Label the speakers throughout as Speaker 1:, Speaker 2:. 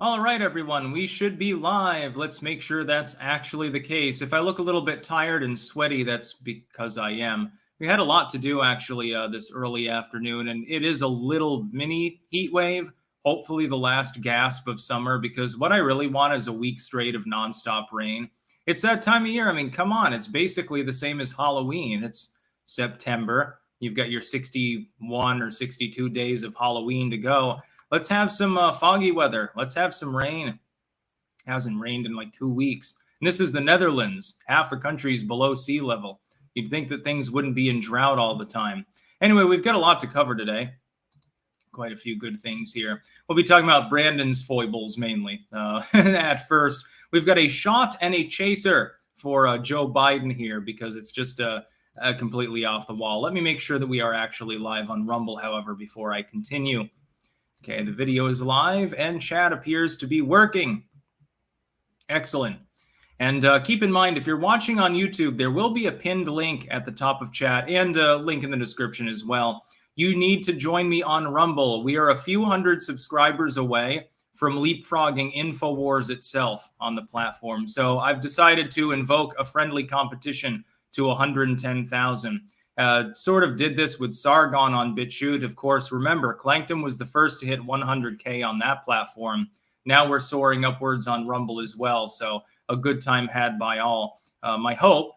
Speaker 1: All right, everyone, we should be live. Let's make sure that's actually the case. If I look a little bit tired and sweaty, that's because I am. We had a lot to do actually this early afternoon, and it is a little mini heat wave. Hopefully, the last gasp of summer, because what I really want is a week straight of nonstop rain. It's that time of year. I mean, come on, it's basically the same as Halloween. It's September. You've got your 61 or 62 days of Halloween to go. Let's have some foggy weather. Let's have some rain. It hasn't rained in like 2 weeks. And this is the Netherlands. Half the country's below sea level. You'd think that things wouldn't be in drought all the time. Anyway, we've got a lot to cover today. Quite a few good things here. We'll be talking about Brandon's foibles mainly. At first, we've got a shot and a chaser for Joe Biden here because it's just completely off the wall. Let me make sure that we are actually live on Rumble, however, before I continue. Okay, the video is live and chat appears to be working. Excellent. And keep in mind, if you're watching on YouTube, there will be a pinned link at the top of chat and a link in the description as well. You need to join me on Rumble. We are a few hundred subscribers away from leapfrogging InfoWars itself on the platform. So I've decided to invoke a friendly competition to 110,000. Sort of did this with Sargon on BitChute. Of course, remember, Clankton was the first to hit 100K on that platform. Now we're soaring upwards on Rumble as well. So a good time had by all. My hope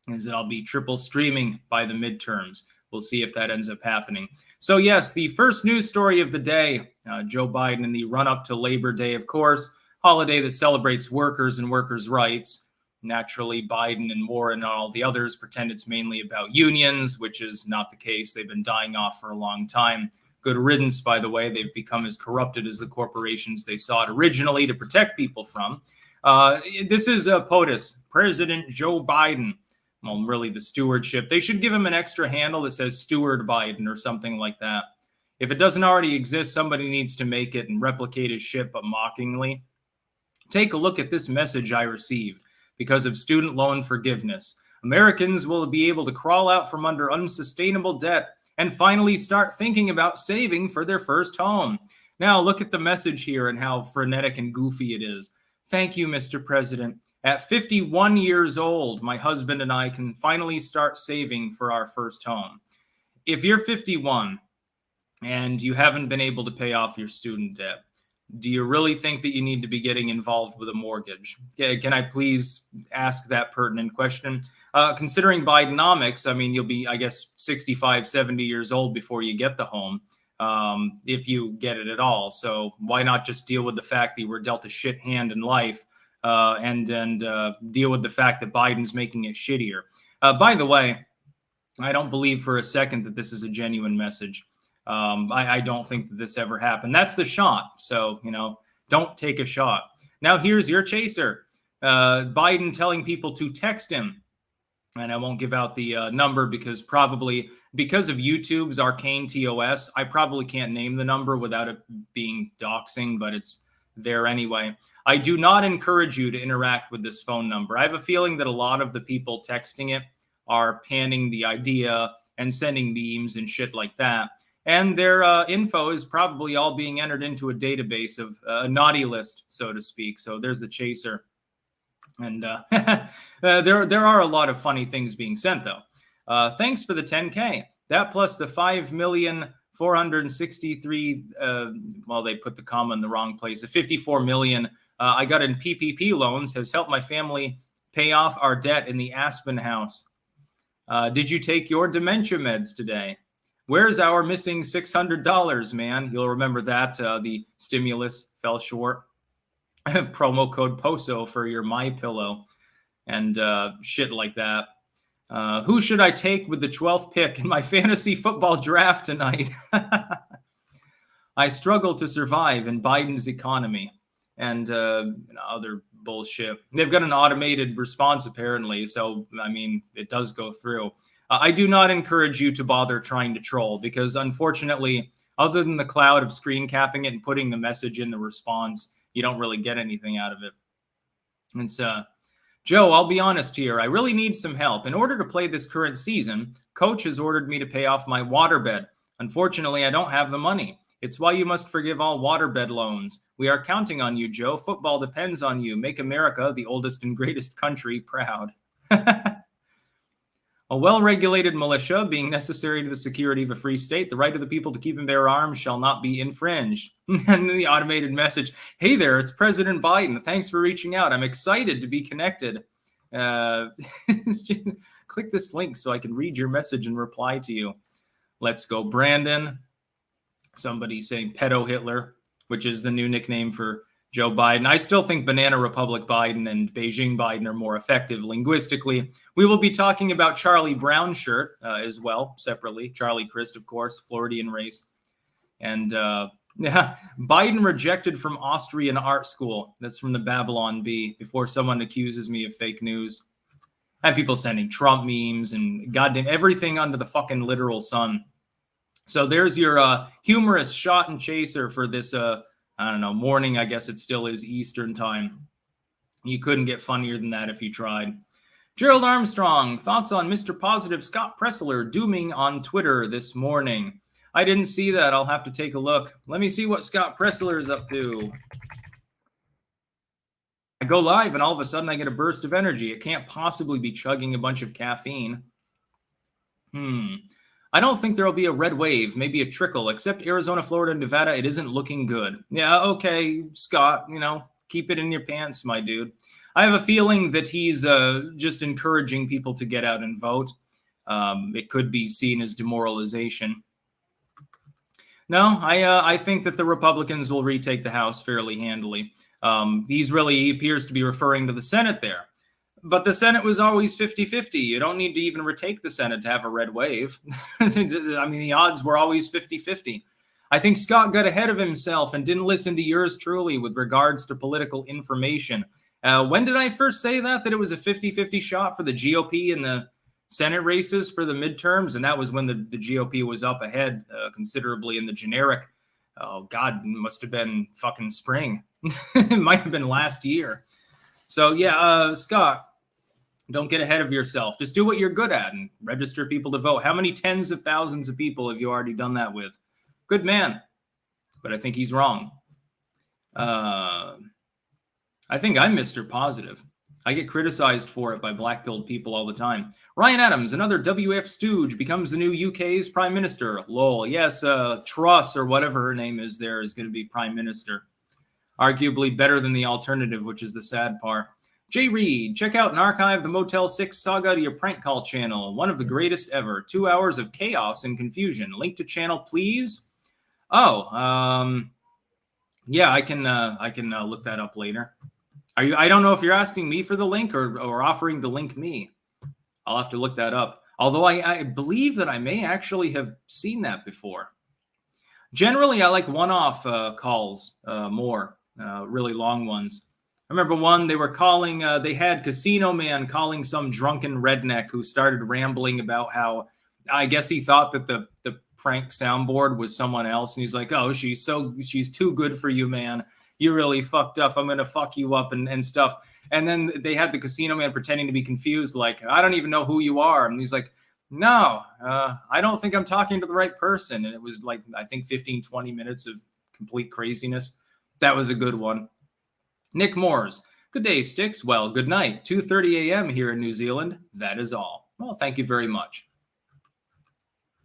Speaker 1: is that I'll be triple streaming by the midterms. We'll see if that ends up happening. So yes, the first news story of the day, Joe Biden in the run-up to Labor Day, of course, holiday that celebrates workers and workers' rights. Naturally, Biden and Warren and all the others pretend it's mainly about unions, which is not the case. They've been dying off for a long time. Good riddance, by the way. They've become as corrupted as the corporations they sought originally to protect people from. This is POTUS, President Joe Biden. Well, really the stewardship. They should give him an extra handle that says Steward Biden or something like that. If it doesn't already exist, somebody needs to make it and replicate his shit, but mockingly. Take a look at this message I received. Because of student loan forgiveness, Americans will be able to crawl out from under unsustainable debt and finally start thinking about saving for their first home. Now, look at the message here and how frenetic and goofy it is. Thank you, Mr. President. At 51 years old, my husband and I can finally start saving for our first home. If you're 51 and you haven't been able to pay off your student debt, do you really think that you need to be getting involved with a mortgage? Can I please ask that pertinent question? Considering Bidenomics, I mean, you'll be, I guess, 65, 70 years old before you get the home, if you get it at all. So why not just deal with the fact that you were dealt a shit hand in life and deal with the fact that Biden's making it shittier? By the way, I don't believe for a second that this is a genuine message. I don't think that this ever happened. That's the shot. So, don't take a shot. Now, here's your chaser. Biden telling people to text him. And I won't give out the number because of YouTube's arcane TOS, I probably can't name the number without it being doxing, but it's there anyway. I do not encourage you to interact with this phone number. I have a feeling that a lot of the people texting it are panning the idea and sending memes and shit like that. And their info is probably all being entered into a database of a naughty list, so to speak. So there's the chaser. And there are a lot of funny things being sent, though. Thanks for the 10K. That plus the 5,463,000, well, they put the comma in the wrong place. The 54 million I got in PPP loans has helped my family pay off our debt in the Aspen house. Did you take your dementia meds today? Where's our missing $600, man? You'll remember that the stimulus fell short. Promo code POSO for your MyPillow and shit like that. Who should I take with the 12th pick in my fantasy football draft tonight? I struggle to survive in Biden's economy and other bullshit. They've got an automated response, apparently. So, I mean, it does go through. I do not encourage you to bother trying to troll because, unfortunately, other than the cloud of screen capping it and putting the message in the response, you don't really get anything out of it. It's Joe, I'll be honest here. I really need some help. In order to play this current season, coach has ordered me to pay off my waterbed. Unfortunately, I don't have the money. It's why you must forgive all waterbed loans. We are counting on you, Joe. Football depends on you. Make America, the oldest and greatest country, proud. A well-regulated militia, being necessary to the security of a free state, the right of the people to keep and bear arms shall not be infringed. And then the automated message, hey there, it's President Biden. Thanks for reaching out. I'm excited to be connected. Click this link so I can read your message and reply to you. Let's go, Brandon. Somebody saying pedo Hitler, which is the new nickname for Joe Biden. I still think Banana Republic Biden and Beijing Biden are more effective linguistically. We will be talking about Charlie Brown shirt as well, separately. Charlie Crist, of course, Floridian race. And yeah, Biden rejected from Austrian art school. That's from the Babylon Bee, before someone accuses me of fake news. I have people sending Trump memes and goddamn everything under the fucking literal sun. So there's your humorous shot and chaser for this, I don't know, morning. I guess it still is Eastern time. You couldn't get funnier than that if you tried. Gerald Armstrong, thoughts on Mr. Positive Scott Pressler dooming on Twitter this morning? I didn't see that. I'll have to take a look. Let me see what Scott Pressler is up to. I go live and all of a sudden I get a burst of energy. It can't possibly be chugging a bunch of caffeine. I don't think there'll be a red wave, maybe a trickle, except Arizona, Florida, and Nevada. It isn't looking good. Yeah, okay, Scott, keep it in your pants, my dude. I have a feeling that he's just encouraging people to get out and vote. It could be seen as demoralization. No, I think that the Republicans will retake the House fairly handily. He appears to be referring to the Senate there. But the Senate was always 50-50. You don't need to even retake the Senate to have a red wave. I mean, the odds were always 50-50. I think Scott got ahead of himself and didn't listen to yours truly with regards to political information. When did I first say that it was a 50-50 shot for the GOP in the Senate races for the midterms? And that was when the GOP was up ahead considerably in the generic. Oh, God, it must have been fucking spring. It might have been last year. So, yeah, Scott, don't get ahead of yourself. Just do what you're good at and register people to vote. How many tens of thousands of people have you already done that with? Good man. But I think he's wrong. I think I'm Mr. Positive. I get criticized for it by black-pilled people all the time. Ryan Adams, another WF stooge, becomes the new UK's prime minister. Lol. Yes, Truss or whatever her name is there is going to be prime minister. Arguably better than the alternative, which is the sad part. Jay Reed, check out and archive the Motel 6 saga to your prank call channel. One of the greatest ever. 2 hours of chaos and confusion. Link to channel, please. Oh, yeah, I can look that up later. I don't know if you're asking me for the link or offering to link me. I'll have to look that up. Although I believe that I may actually have seen that before. Generally, I like one-off calls more, really long ones. I remember one they were calling, they had Casino Man calling some drunken redneck who started rambling about how, I guess he thought that the prank soundboard was someone else. And he's like, oh, she's too good for you, man. You really fucked up. I'm going to fuck you up and stuff. And then they had the Casino Man pretending to be confused. Like, I don't even know who you are. And he's like, no, I don't think I'm talking to the right person. And it was like, I think 15, 20 minutes of complete craziness. That was a good one. Nick Moores. Good day, Sticks. Well, good night. 2:30 a.m. here in New Zealand. That is all. Well, thank you very much.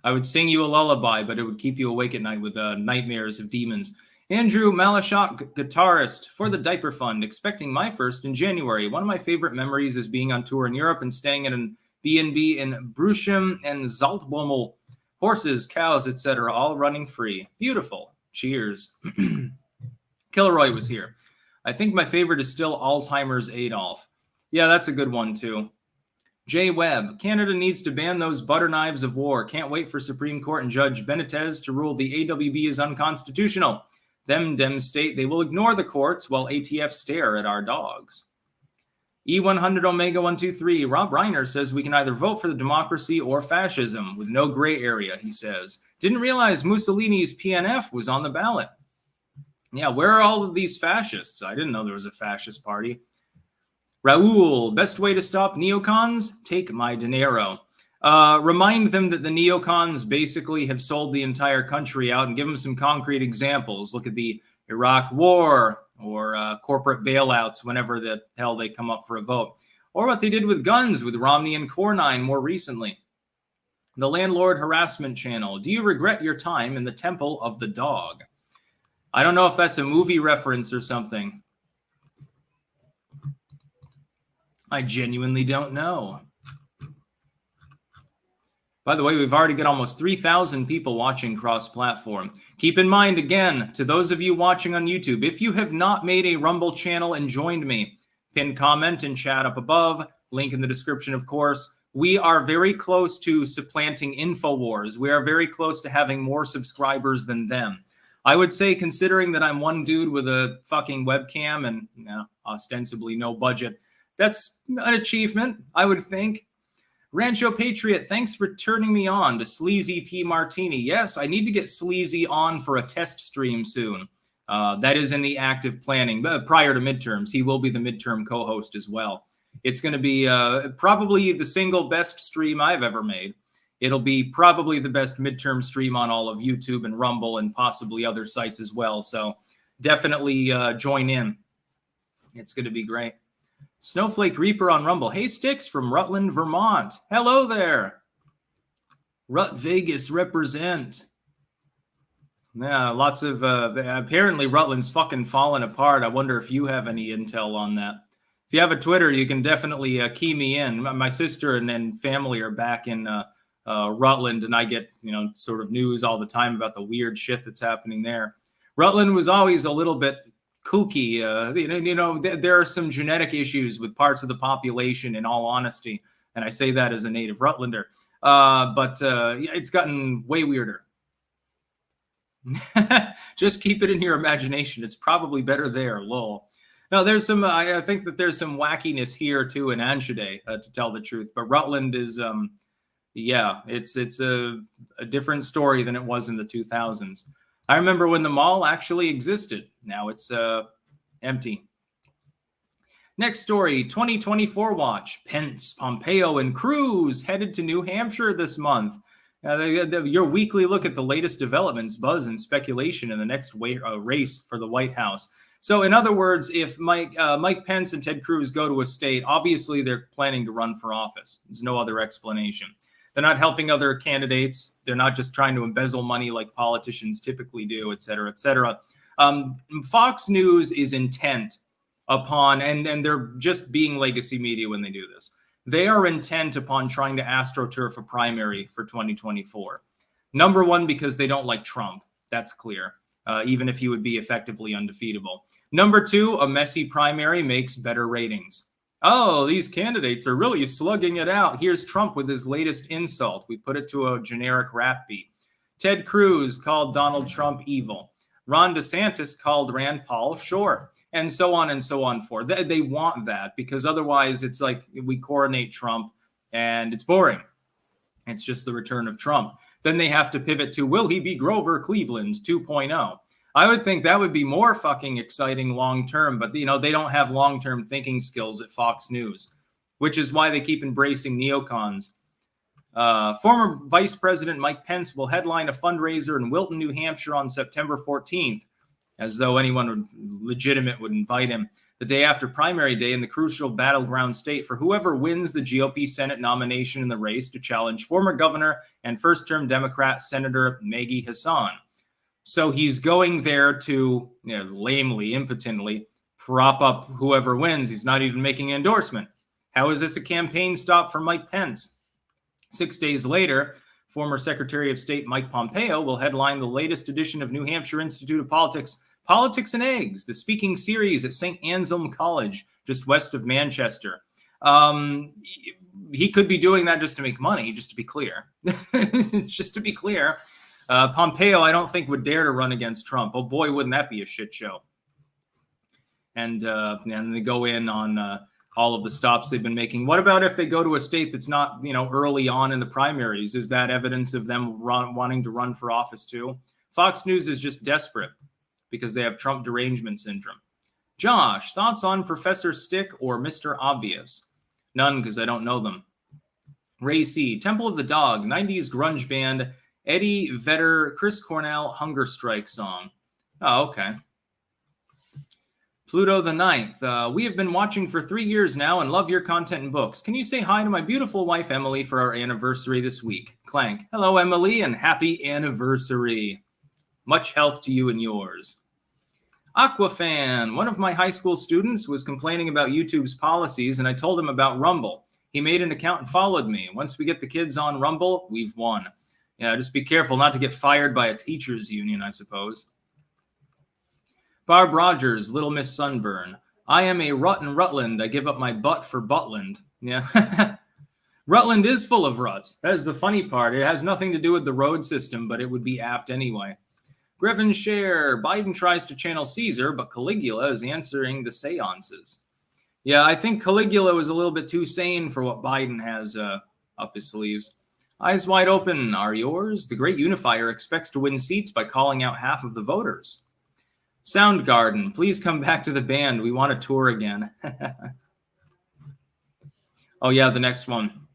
Speaker 1: I would sing you a lullaby, but it would keep you awake at night with nightmares of demons. Andrew Malashot, guitarist for the Diaper Fund, expecting my first in January. One of my favorite memories is being on tour in Europe and staying at an B&B in Bruchum and Zaltbommel. Horses, cows, etc., all running free. Beautiful. Cheers. Kilroy was here. I think my favorite is still Alzheimer's Adolf. Yeah, that's a good one, too. Jay Webb. Canada needs to ban those butter knives of war. Can't wait for Supreme Court and Judge Benitez to rule the AWB is unconstitutional. Them state they will ignore the courts while ATF stare at our dogs. E100 Omega 123. Rob Reiner says we can either vote for the democracy or fascism with no gray area, he says. Didn't realize Mussolini's PNF was on the ballot. Yeah, where are all of these fascists? I didn't know there was a fascist party. Raul, best way to stop neocons? Take my dinero. Remind them that the neocons basically have sold the entire country out, and give them some concrete examples. Look at the Iraq War, or corporate bailouts whenever the hell they come up for a vote, or what they did with guns with Romney and Cornyn more recently. The Landlord Harassment Channel. Do you regret your time in the Temple of the Dog? I don't know if that's a movie reference or something. I genuinely don't know. By the way, we've already got almost 3,000 people watching cross-platform. Keep in mind, again, to those of you watching on YouTube, if you have not made a Rumble channel and joined me, pin comment and chat up above, link in the description, of course. We are very close to supplanting InfoWars. We are very close to having more subscribers than them. I would say, considering that I'm one dude with a fucking webcam and ostensibly no budget, that's an achievement, I would think. Rancho Patriot, thanks for turning me on to Sleazy P. Martini. Yes, I need to get Sleazy on for a test stream soon. That is in the active planning. Prior to midterms, he will be the midterm co-host as well. It's going to be probably the single best stream I've ever made. It'll be probably the best midterm stream on all of YouTube and Rumble and possibly other sites as well. So definitely join in. It's going to be great. Snowflake Reaper on Rumble. Hey, Sticks from Rutland, Vermont. Hello there. Rut Vegas represent. Yeah, lots of, apparently Rutland's fucking falling apart. I wonder if you have any intel on that. If you have a Twitter, you can definitely key me in. My sister and family are back in Rutland, and I get, sort of news all the time about the weird shit that's happening there. Rutland was always a little bit kooky. There are some genetic issues with parts of the population, in all honesty, and I say that as a native Rutlander. But it's gotten way weirder. Just keep it in your imagination. It's probably better there, lol. No, there's some, I think that there's some wackiness here too in Anshide, to tell the truth. But Rutland is, it's a different story than it was in the 2000s. I remember when the mall actually existed. Now it's empty. Next story, 2024 watch. Pence, Pompeo, and Cruz headed to New Hampshire this month. Your weekly look at the latest developments, buzz, and speculation in the next race for the White House. So in other words, if Mike Pence and Ted Cruz go to a state, obviously they're planning to run for office. There's no other explanation. They're not helping other candidates. They're not just trying to embezzle money like politicians typically do, et cetera, et cetera. Fox News is intent upon, and they're just being legacy media when they do this. They are intent upon trying to astroturf a primary for 2024. Number one, because they don't like Trump. That's clear. Even if he would be effectively undefeatable. Number two, a messy primary makes better ratings. Oh, these candidates are really slugging it out. Here's Trump with his latest insult. We put it to a generic rap beat. Ted Cruz called Donald Trump evil. Ron DeSantis called Rand Paul short. And so on and so on forth. They want that because otherwise it's like we coronate Trump and it's boring. It's just the return of Trump. Then they have to pivot to, will he be Grover Cleveland 2.0? I would think that would be more fucking exciting long-term, but, they don't have long-term thinking skills at Fox News, which is why they keep embracing neocons. Former Vice President Mike Pence will headline a fundraiser in Wilton, New Hampshire on September 14th, as though anyone legitimate would invite him, the day after primary day in the crucial battleground state for whoever wins the GOP Senate nomination in the race to challenge former governor and first-term Democrat Senator Maggie Hassan. So he's going there to, lamely, impotently, prop up whoever wins. He's not even making an endorsement. How is this a campaign stop for Mike Pence? 6 days later, former Secretary of State Mike Pompeo will headline the latest edition of New Hampshire Institute of Politics, Politics and Eggs, the speaking series at St. Anselm College, just west of Manchester. He could be doing that just to make money, just to be clear. Just to be clear. Pompeo, I don't think, would dare to run against Trump. Oh, boy, wouldn't that be a shit show. And they go in on all of the stops they've been making. What about if they go to a state that's not, early on in the primaries? Is that evidence of them wanting to run for office too? Fox News is just desperate because they have Trump derangement syndrome. Josh, thoughts on Professor Stick or Mr. Obvious? None, because I don't know them. Ray C. Temple of the Dog, 90s grunge band, Eddie Vedder, Chris Cornell, Hunger Strike song. Oh, okay. Pluto the Ninth. We have been watching for 3 years now and love your content and books. Can you say hi to my beautiful wife, Emily, for our anniversary this week? Clank. Hello, Emily, and happy anniversary. Much health to you and yours. Aquafan. One of my high school students was complaining about YouTube's policies, and I told him about Rumble. He made an account and followed me. Once we get the kids on Rumble, we've won. Yeah, just be careful not to get fired by a teachers union, I suppose. Barb Rogers, Little Miss Sunburn. I am a rut in Rutland. I give up my butt for Butland. Yeah. Rutland is full of ruts. That is the funny part. It has nothing to do with the road system, but it would be apt anyway. Greven Share. Biden tries to channel Caesar, but Caligula is answering the seances. Yeah, I think Caligula was a little bit too sane for what Biden has up his sleeves. Eyes wide open are yours. The great unifier expects to win seats by calling out half of the voters. Soundgarden, please come back to the band. We want to tour again. Oh, yeah, the next one.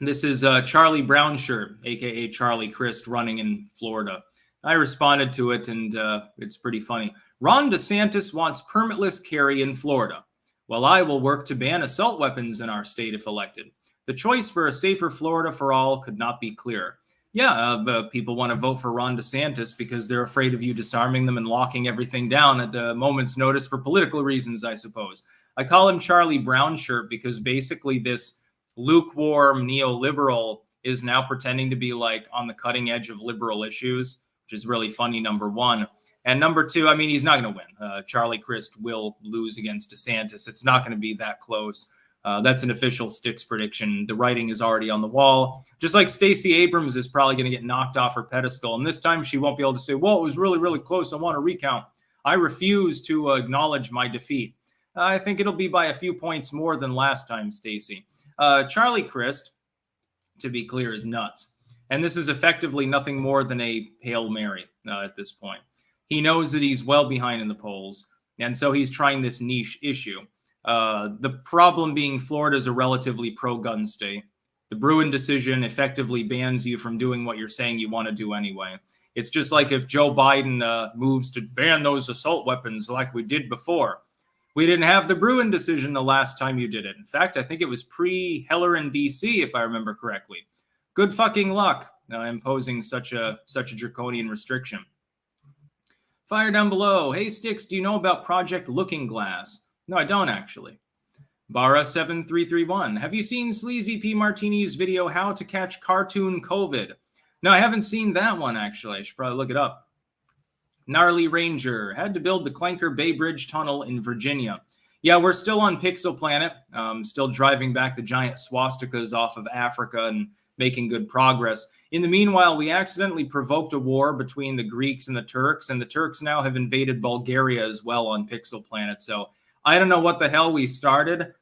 Speaker 1: This is Charlie Brownshirt, a.k.a. Charlie Crist, running in Florida. I responded to it, and it's pretty funny. Ron DeSantis wants permitless carry in Florida. Well, I will work to ban assault weapons in our state if elected. The choice for a safer Florida for all could not be clearer. Yeah, people want to vote for Ron DeSantis because they're afraid of you disarming them and locking everything down at the moment's notice for political reasons, I suppose. I call him Charlie Brownshirt because basically this lukewarm neoliberal is now pretending to be like on the cutting edge of liberal issues, which is really funny, number one. And number two, I mean, he's not going to win. Charlie Crist will lose against DeSantis. It's not going to be that close. That's an official Sticks prediction. The writing is already on the wall. Just like Stacey Abrams is probably going to get knocked off her pedestal. And this time she won't be able to say, well, it was really, really close. I want a recount. I refuse to acknowledge my defeat. I think it'll be by a few points more than last time, Stacey. Charlie Crist, to be clear, is nuts. And this is effectively nothing more than a Hail Mary at this point. He knows that he's well behind in the polls. And so he's trying this niche issue. The problem being Florida is a relatively pro-gun state. The Bruin decision effectively bans you from doing what you're saying you want to do anyway. It's just like if Joe Biden moves to ban those assault weapons like we did before. We didn't have the Bruin decision the last time you did it. In fact, I think it was pre-Heller in D.C., if I remember correctly. Good fucking luck imposing such a draconian restriction. Fire down below. Hey, Sticks, do you know about Project Looking Glass? No, I don't actually. Barra7331. Have you seen Sleazy P. Martini's video, How to Catch Cartoon COVID? No, I haven't seen that one, actually. I should probably look it up. Gnarly Ranger. Had to build the Clanker Bay Bridge Tunnel in Virginia. Yeah, we're still on Pixel Planet. Still driving back the giant swastikas off of Africa and making good progress. In the meanwhile, we accidentally provoked a war between the Greeks and the Turks now have invaded Bulgaria as well on Pixel Planet. So I don't know what the hell we started.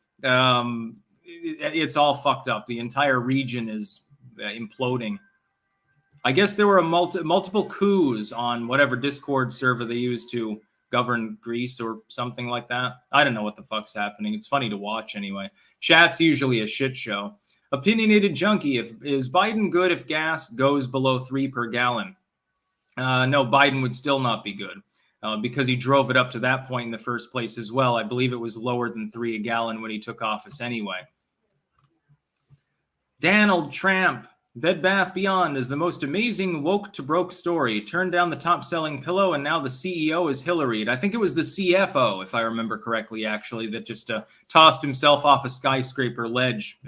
Speaker 1: It's all fucked up. The entire region is imploding. I guess there were multiple coups on whatever Discord server they used to govern Greece or something like that. I don't know what the fuck's happening. It's funny to watch anyway. Chat's usually a shit show. Opinionated Junkie. Is Biden good if gas goes below 3 per gallon? No, Biden would still not be good. Because he drove it up to that point in the first place as well. I believe it was lower than 3 a gallon when he took office anyway. Donald Tramp. Bed Bath Beyond is the most amazing woke to broke story. Turned down the top-selling pillow, and now the CEO is Hillary. I think it was the CFO, if I remember correctly, actually, that just tossed himself off a skyscraper ledge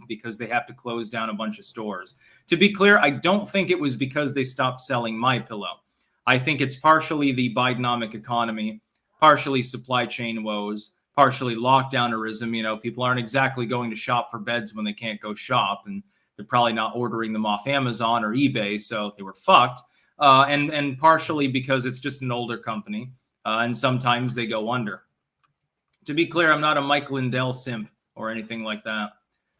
Speaker 1: because they have to close down a bunch of stores. To be clear, I don't think it was because they stopped selling my pillow. I think it's partially the Bidenomic economy, partially supply chain woes, partially lockdownerism. You know, people aren't exactly going to shop for beds when they can't go shop, and they're probably not ordering them off Amazon or eBay, so they were fucked. And partially because it's just an older company, and sometimes they go under. To be clear, I'm not a Mike Lindell simp or anything like that.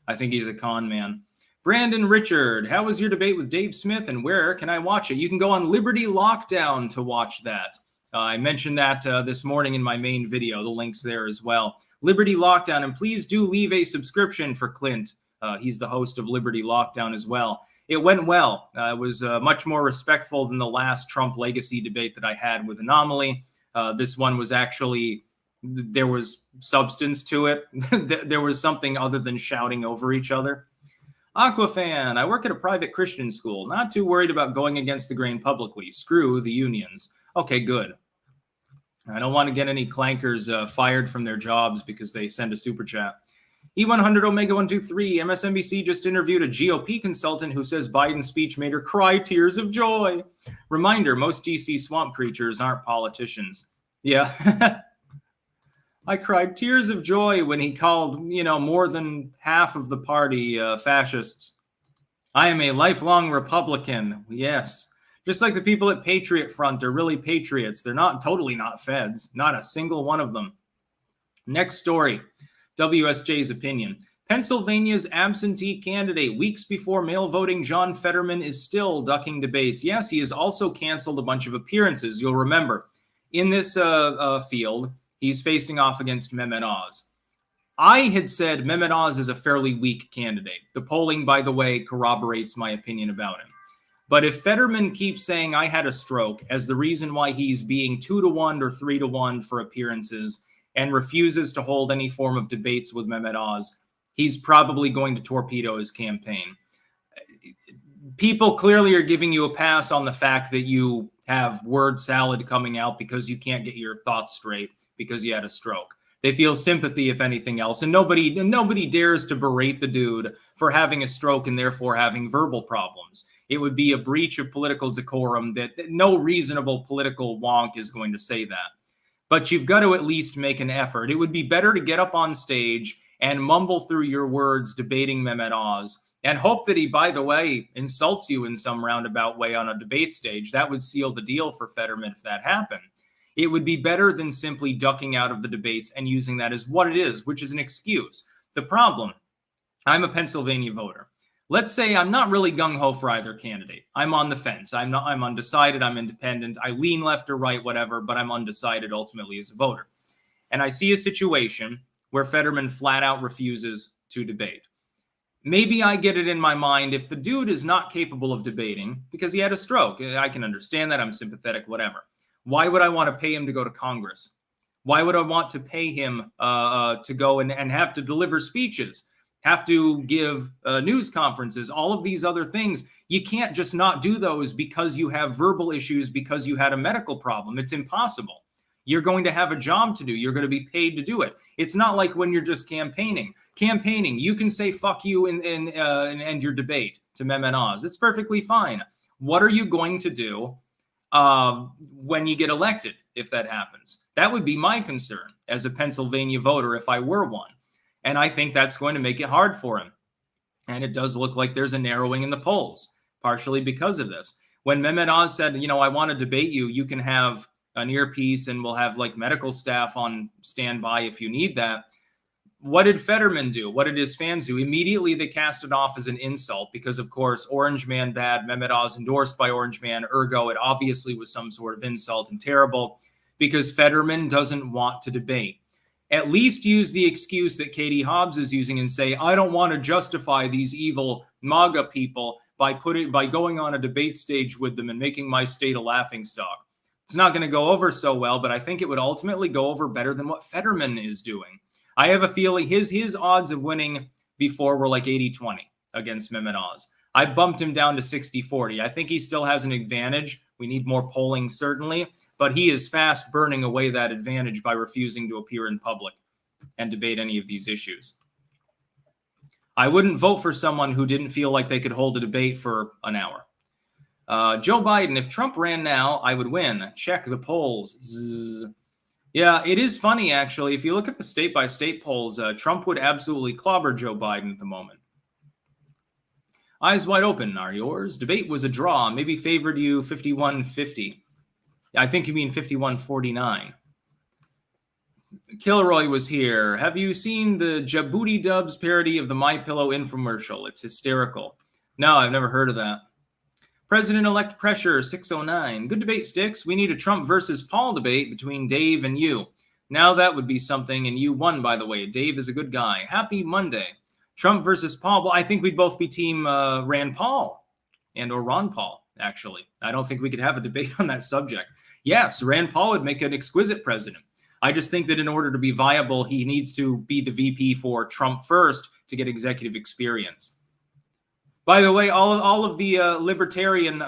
Speaker 1: I think he's a con man. Brandon Richard, how was your debate with Dave Smith, and where can I watch it? You can go on Liberty Lockdown to watch that. I mentioned that this morning in my main video. The link's there as well. Liberty Lockdown, and please do leave a subscription for Clint. He's the host of Liberty Lockdown as well. It went well. It was much more respectful than the last Trump legacy debate that I had with Anomaly. This one was actually, there was substance to it. There was something other than shouting over each other. Aquafan, I work at a private Christian school. Not too worried about going against the grain publicly. Screw the unions. Okay, good. I don't want to get any clankers fired from their jobs because they send a super chat. E100 Omega 123, MSNBC just interviewed a GOP consultant who says Biden's speech made her cry tears of joy. Reminder, most DC swamp creatures aren't politicians. Yeah. I cried tears of joy when he called, more than half of the party fascists. I am a lifelong Republican. Yes. Just like the people at Patriot Front are really patriots. They're totally not feds. Not a single one of them. Next story. WSJ's opinion. Pennsylvania's absentee candidate, weeks before mail voting, John Fetterman is still ducking debates. Yes, he has also canceled a bunch of appearances. You'll remember, in this field, he's facing off against Mehmet Oz. I had said Mehmet Oz is a fairly weak candidate. The polling, by the way, corroborates my opinion about him. But if Fetterman keeps saying I had a stroke as the reason why he's being 2-1 or 3-1 for appearances and refuses to hold any form of debates with Mehmet Oz, he's probably going to torpedo his campaign. People clearly are giving you a pass on the fact that you have word salad coming out because you can't get your thoughts straight because you had a stroke. They feel sympathy, if anything else, and nobody dares to berate the dude for having a stroke and therefore having verbal problems. It would be a breach of political decorum that no reasonable political wonk is going to say that. But you've got to at least make an effort. It would be better to get up on stage and mumble through your words debating Mehmet Oz and hope that he, by the way, insults you in some roundabout way on a debate stage. That would seal the deal for Fetterman if that happened. It would be better than simply ducking out of the debates and using that as what it is, which is an excuse. The problem, I'm a Pennsylvania voter. Let's say I'm not really gung-ho for either candidate. I'm on the fence. I'm undecided. I'm independent. I lean left or right, whatever, but I'm undecided ultimately as a voter. And I see a situation where Fetterman flat out refuses to debate. Maybe I get it in my mind if the dude is not capable of debating because he had a stroke. I can understand that. I'm sympathetic, whatever. Why would I want to pay him to go to Congress? Why would I want to pay him to go and have to deliver speeches, have to give news conferences, all of these other things? You can't just not do those because you have verbal issues, because you had a medical problem. It's impossible. You're going to have a job to do. You're going to be paid to do it. It's not like when you're just campaigning. Campaigning, you can say fuck you and end your debate to Mehmet Oz. It's perfectly fine. What are you going to do when you get elected, if that happens? That would be my concern as a Pennsylvania voter if I were one. And I think that's going to make it hard for him. And it does look like there's a narrowing in the polls, partially because of this. When Mehmet Oz said, I want to debate you, you can have an earpiece and we'll have like medical staff on standby if you need that. What did Fetterman do? What did his fans do? Immediately they cast it off as an insult because, of course, Orange Man bad, Mehmet Oz endorsed by Orange Man, ergo it obviously was some sort of insult and terrible because Fetterman doesn't want to debate. At least use the excuse that Katie Hobbs is using and say, I don't want to justify these evil MAGA people by going on a debate stage with them and making my state a laughingstock. It's not going to go over so well, but I think it would ultimately go over better than what Fetterman is doing. I have a feeling his odds of winning before were like 80-20 against Mehmet Oz. I bumped him down to 60-40. I think he still has an advantage. We need more polling, certainly, but he is fast burning away that advantage by refusing to appear in public and debate any of these issues. I wouldn't vote for someone who didn't feel like they could hold a debate for an hour. Joe Biden, if Trump ran now, I would win. Check the polls. Zzz. Yeah, it is funny, actually. If you look at the state-by-state polls, Trump would absolutely clobber Joe Biden at the moment. Eyes wide open are yours. Debate was a draw. Maybe favored you 51-50. I think you mean 51-49. Kilroy was here. Have you seen the Djibouti Dubs parody of the My Pillow infomercial? It's hysterical. No, I've never heard of that. President-elect pressure 609. Good debate, Sticks. We need a Trump versus Paul debate between Dave and you. Now that would be something, and you won, by the way. Dave is a good guy. Happy Monday. Trump versus Paul. Well, I think we'd both be team Rand Paul or Ron Paul, actually. I don't think we could have a debate on that subject. Yes, Rand Paul would make an exquisite president. I just think that in order to be viable, he needs to be the VP for Trump first to get executive experience. By the way, all of the libertarian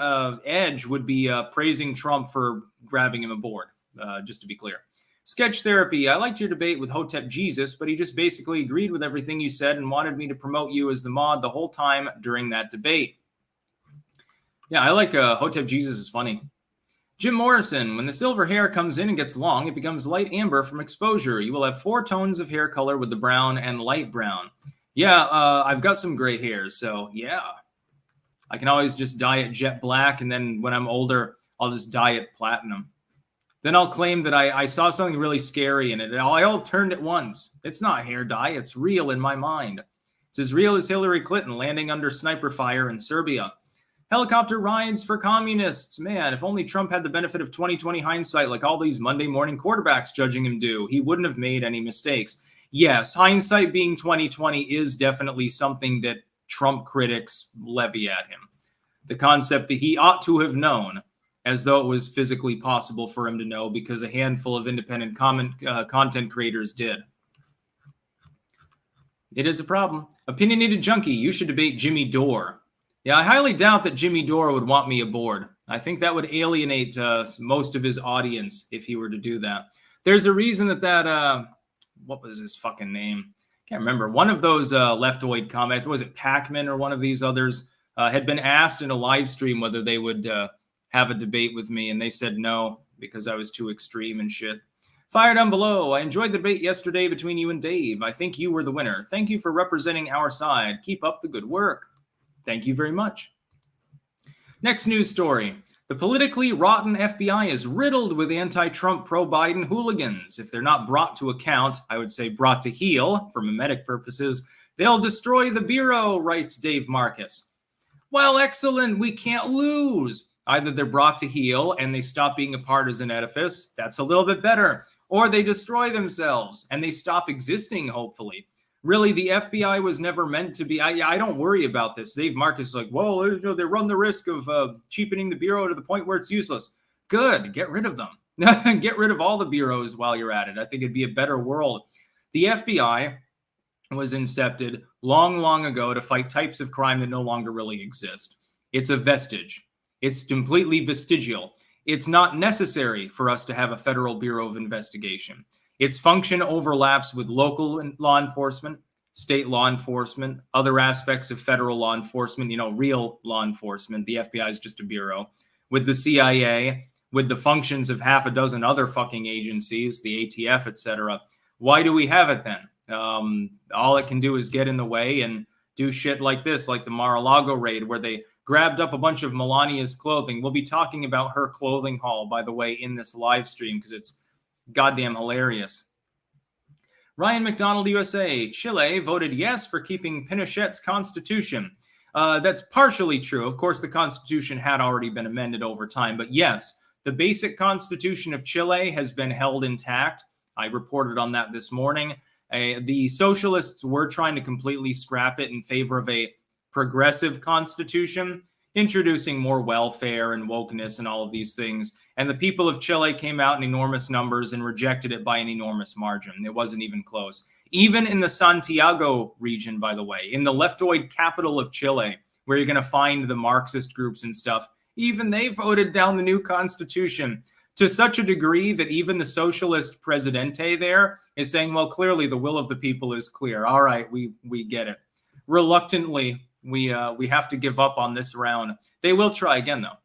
Speaker 1: edge would be praising Trump for grabbing him aboard, just to be clear. Sketch Therapy, I liked your debate with Hotep Jesus, but he just basically agreed with everything you said and wanted me to promote you as the mod the whole time during that debate. Yeah, I like Hotep Jesus is funny. Jim Morrison, when the silver hair comes in and gets long, it becomes light amber from exposure. You will have 4 tones of hair color with the brown and light brown. Yeah, I've got some gray hairs, so yeah. I can always just dye it jet black, and then when I'm older, I'll just dye it platinum. Then I'll claim that I saw something really scary in it. I all turned at once. It's not hair dye. It's real in my mind. It's as real as Hillary Clinton landing under sniper fire in Serbia. Helicopter rides for communists. Man, if only Trump had the benefit of 2020 hindsight like all these Monday morning quarterbacks judging him do, he wouldn't have made any mistakes. Yes, hindsight being 2020 is definitely something that Trump critics levy at him. The concept that he ought to have known, as though it was physically possible for him to know because a handful of independent content creators did. It is a problem. Opinionated Junkie, you should debate Jimmy Dore. Yeah, I highly doubt that Jimmy Dore would want me aboard. I think that would alienate most of his audience if he were to do that. There's a reason that what was his fucking name? Can't remember. One of those leftoid comments, was it Pac-Man or one of these others, had been asked in a live stream whether they would have a debate with me, and they said no because I was too extreme and shit. Fire down below. I enjoyed the debate yesterday between you and Dave. I think you were the winner. Thank you for representing our side. Keep up the good work. Thank you very much. Next news story. The politically rotten FBI is riddled with anti-Trump, pro-Biden hooligans. If they're not brought to account, I would say brought to heel for mimetic purposes, they'll destroy the Bureau, writes Dave Marcus. Well, excellent. We can't lose. Either they're brought to heel and they stop being a partisan edifice. That's a little bit better. Or they destroy themselves and they stop existing, hopefully. Really, the FBI was never meant to be. I don't worry about this. Dave Marcus is like, well, they run the risk of cheapening the Bureau to the point where it's useless. Good. Get rid of them. Get rid of all the bureaus while you're at it. I think it'd be a better world. The FBI was incepted long, long ago to fight types of crime that no longer really exist. It's a vestige. It's completely vestigial. It's not necessary for us to have a federal Bureau of Investigation. Its function overlaps with local law enforcement, state law enforcement, other aspects of federal law enforcement, real law enforcement. The FBI is just a bureau. With the CIA, with the functions of half a dozen other fucking agencies, the ATF, etc. Why do we have it then? All it can do is get in the way and do shit like this, like the Mar-a-Lago raid, where they grabbed up a bunch of Melania's clothing. We'll be talking about her clothing haul, by the way, in this live stream because it's goddamn hilarious. Ryan McDonald, USA. Chile voted yes for keeping Pinochet's constitution. That's partially true. Of course, the constitution had already been amended over time. But yes, the basic constitution of Chile has been held intact. I reported on that this morning. The socialists were trying to completely scrap it in favor of a progressive constitution, introducing more welfare and wokeness and all of these things. And the people of Chile came out in enormous numbers and rejected it by an enormous margin. It wasn't even close. Even in the Santiago region, by the way, in the leftoid capital of Chile, where you're going to find the Marxist groups and stuff, even they voted down the new constitution to such a degree that even the socialist presidente there is saying, well, clearly the will of the people is clear. All right, we get it. Reluctantly, we have to give up on this round. They will try again, though.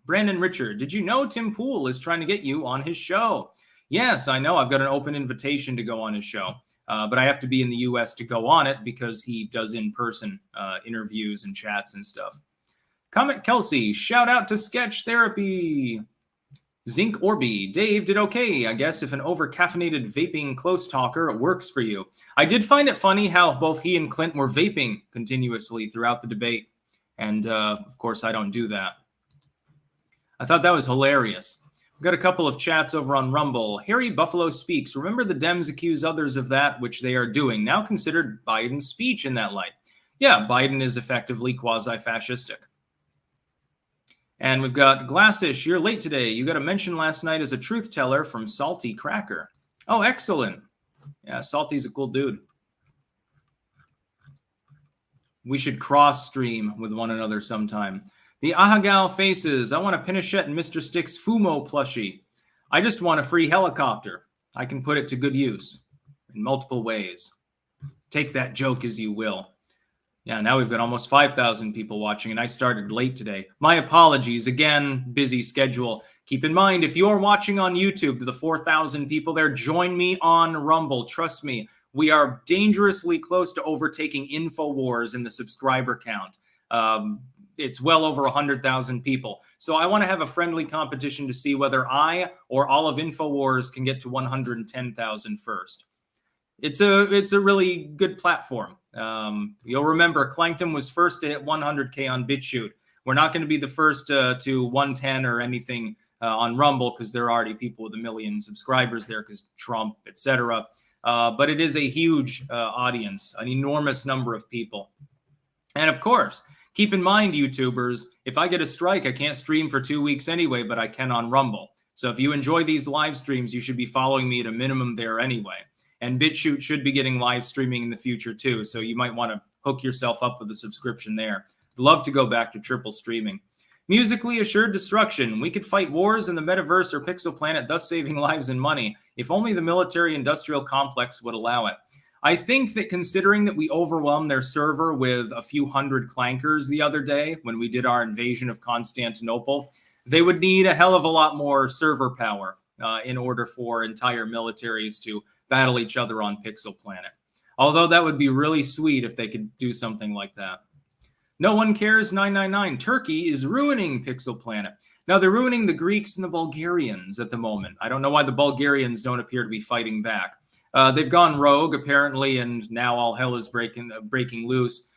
Speaker 1: Brandon Richard, did you know Tim Pool is trying to get you on his show? Yes, I know. I've got an open invitation to go on his show, but I have to be in the U.S. to go on it because he does in-person interviews and chats and stuff. Comet Kelsey, shout out to Sketch Therapy. Zinc Orby, Dave did okay, I guess, if an over-caffeinated vaping close talker works for you. I did find it funny how both he and Clint were vaping continuously throughout the debate. And, of course, I don't do that. I thought that was hilarious. We've got a couple of chats over on Rumble. Harry Buffalo speaks. Remember the Dems accuse others of that, which they are doing. Now considered Biden's speech in that light. Yeah, Biden is effectively quasi-fascistic. And we've got Glassish. You're late today. You got a mention last night as a truth teller from Salty Cracker. Oh, excellent. Yeah, Salty's a cool dude. We should cross-stream with one another sometime. The Ahagao faces. I want a Pinochet and Mr. Stick's Fumo plushie. I just want a free helicopter. I can put it to good use in multiple ways. Take that joke as you will. Yeah, now we've got almost 5,000 people watching, and I started late today. My apologies. Again, busy schedule. Keep in mind, if you're watching on YouTube, to the 4,000 people there, join me on Rumble. Trust me, we are dangerously close to overtaking InfoWars in the subscriber count. It's well over 100,000 people. So I want to have a friendly competition to see whether I or all of InfoWars can get to 110,000 first. It's a really good platform. You'll remember Clankton was first to hit 100K on BitChute. We're not going to be the first to 110 or anything on Rumble because there are already people with 1 million subscribers there because Trump, etc. But it is a huge audience, an enormous number of people. And of course, keep in mind, YouTubers, if I get a strike, I can't stream for 2 weeks anyway, but I can on Rumble. So if you enjoy these live streams, you should be following me at a minimum there anyway. And BitChute should be getting live streaming in the future too. So you might want to hook yourself up with a subscription there. Love to go back to triple streaming. Musically assured destruction. We could fight wars in the metaverse or Pixel Planet, thus saving lives and money. If only the military-industrial complex would allow it. I think that considering that we overwhelmed their server with a few hundred clankers the other day when we did our invasion of Constantinople, they would need a hell of a lot more server power in order for entire militaries to battle each other on Pixel Planet. Although that would be really sweet if they could do something like that. No one cares 999. Turkey is ruining Pixel Planet. Now they're ruining the Greeks and the Bulgarians at the moment. I don't know why the Bulgarians don't appear to be fighting back. They've gone rogue apparently, and now all hell is breaking loose.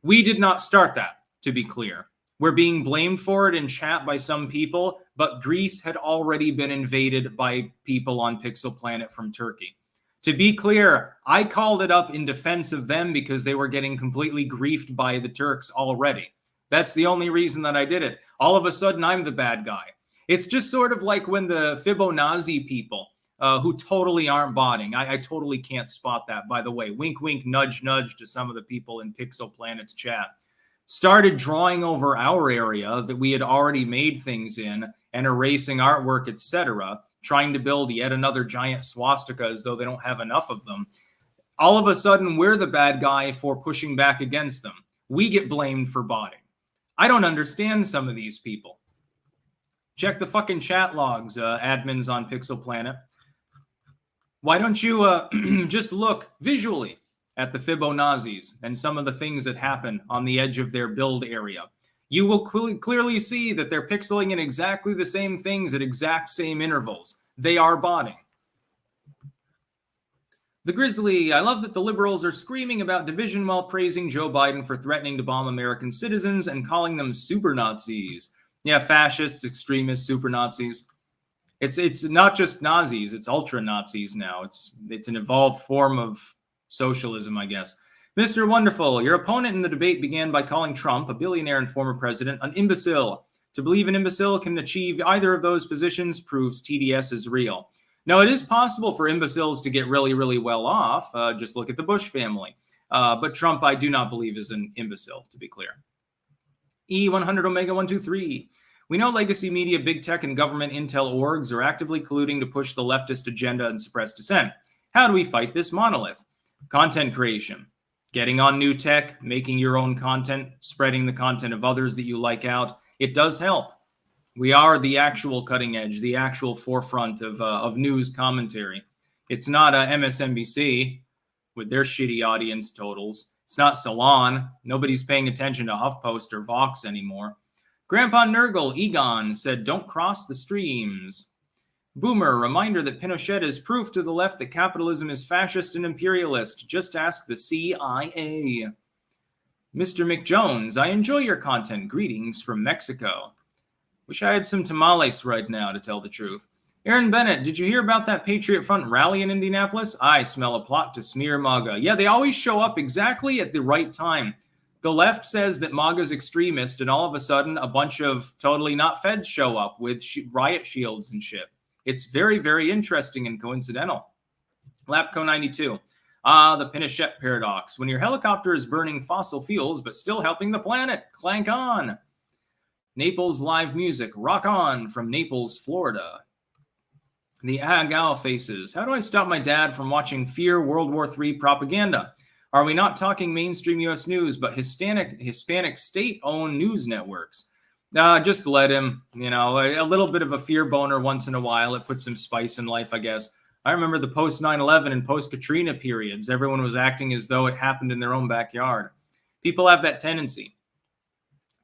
Speaker 1: We did not start that, to be clear. We're being blamed for it in chat by some people, but Greece had already been invaded by people on Pixel Planet from Turkey. To be clear, I called it up in defense of them because they were getting completely griefed by the Turks already. That's the only reason that I did it. All of a sudden, I'm the bad guy. It's just sort of like when the Fibonacci people, who totally aren't botting. I totally can't spot that, by the way. Wink, wink, nudge, nudge to some of the people in Pixel Planet's chat. Started drawing over our area that we had already made things in and erasing artwork, etc., trying to build yet another giant swastika as though they don't have enough of them. All of a sudden, we're the bad guy for pushing back against them. We get blamed for botting. I don't understand some of these people. Check the fucking chat logs, admins on Pixel Planet. Why don't you just look visually at the Fibonacci's and some of the things that happen on the edge of their build area? You will clearly see that they're pixeling in exactly the same things at exact same intervals. They are botting. The Grizzly, I love that the liberals are screaming about division while praising Joe Biden for threatening to bomb American citizens and calling them super Nazis. Yeah, fascists, extremists, super Nazis. It's not just Nazis, it's ultra Nazis now. It's an evolved form of socialism, I guess. Mr. Wonderful, your opponent in the debate began by calling Trump, a billionaire and former president, an imbecile. To believe an imbecile can achieve either of those positions proves TDS is real. Now, it is possible for imbeciles to get really, really well off. Just look at the Bush family. But Trump, I do not believe, is an imbecile, to be clear. E100 Omega 123. We know legacy media, big tech, and government intel orgs are actively colluding to push the leftist agenda and suppress dissent. How do we fight this monolith? Content creation. Getting on new tech, making your own content, spreading the content of others that you like out. It does help. We are the actual cutting edge, the actual forefront of news commentary. It's not MSNBC with their shitty audience totals. It's not Salon. Nobody's paying attention to HuffPost or Vox anymore. Grandpa Nurgle, Egon, said, don't cross the streams. Boomer, reminder that Pinochet is proof to the left that capitalism is fascist and imperialist. Just ask the CIA. Mr. McJones, I enjoy your content. Greetings from Mexico. Wish I had some tamales right now, to tell the truth. Aaron Bennett, did you hear about that Patriot Front rally in Indianapolis? I smell a plot to smear MAGA. Yeah, they always show up exactly at the right time. The left says that MAGA's extremist, and all of a sudden, a bunch of totally not feds show up with riot shields and shit. It's very, very interesting and coincidental. Lapco92. The Pinochet paradox. When your helicopter is burning fossil fuels, but still helping the planet. Clank on. Naples Live Music. Rock on from Naples, Florida. The Agao faces. How do I stop my dad from watching Fear World War III propaganda? Are we not talking mainstream U.S. news, but Hispanic state-owned news networks? Just let him, a little bit of a fear boner once in a while. It puts some spice in life, I guess. I remember the post 9/11 and post Katrina periods. Everyone was acting as though it happened in their own backyard. People have that tendency.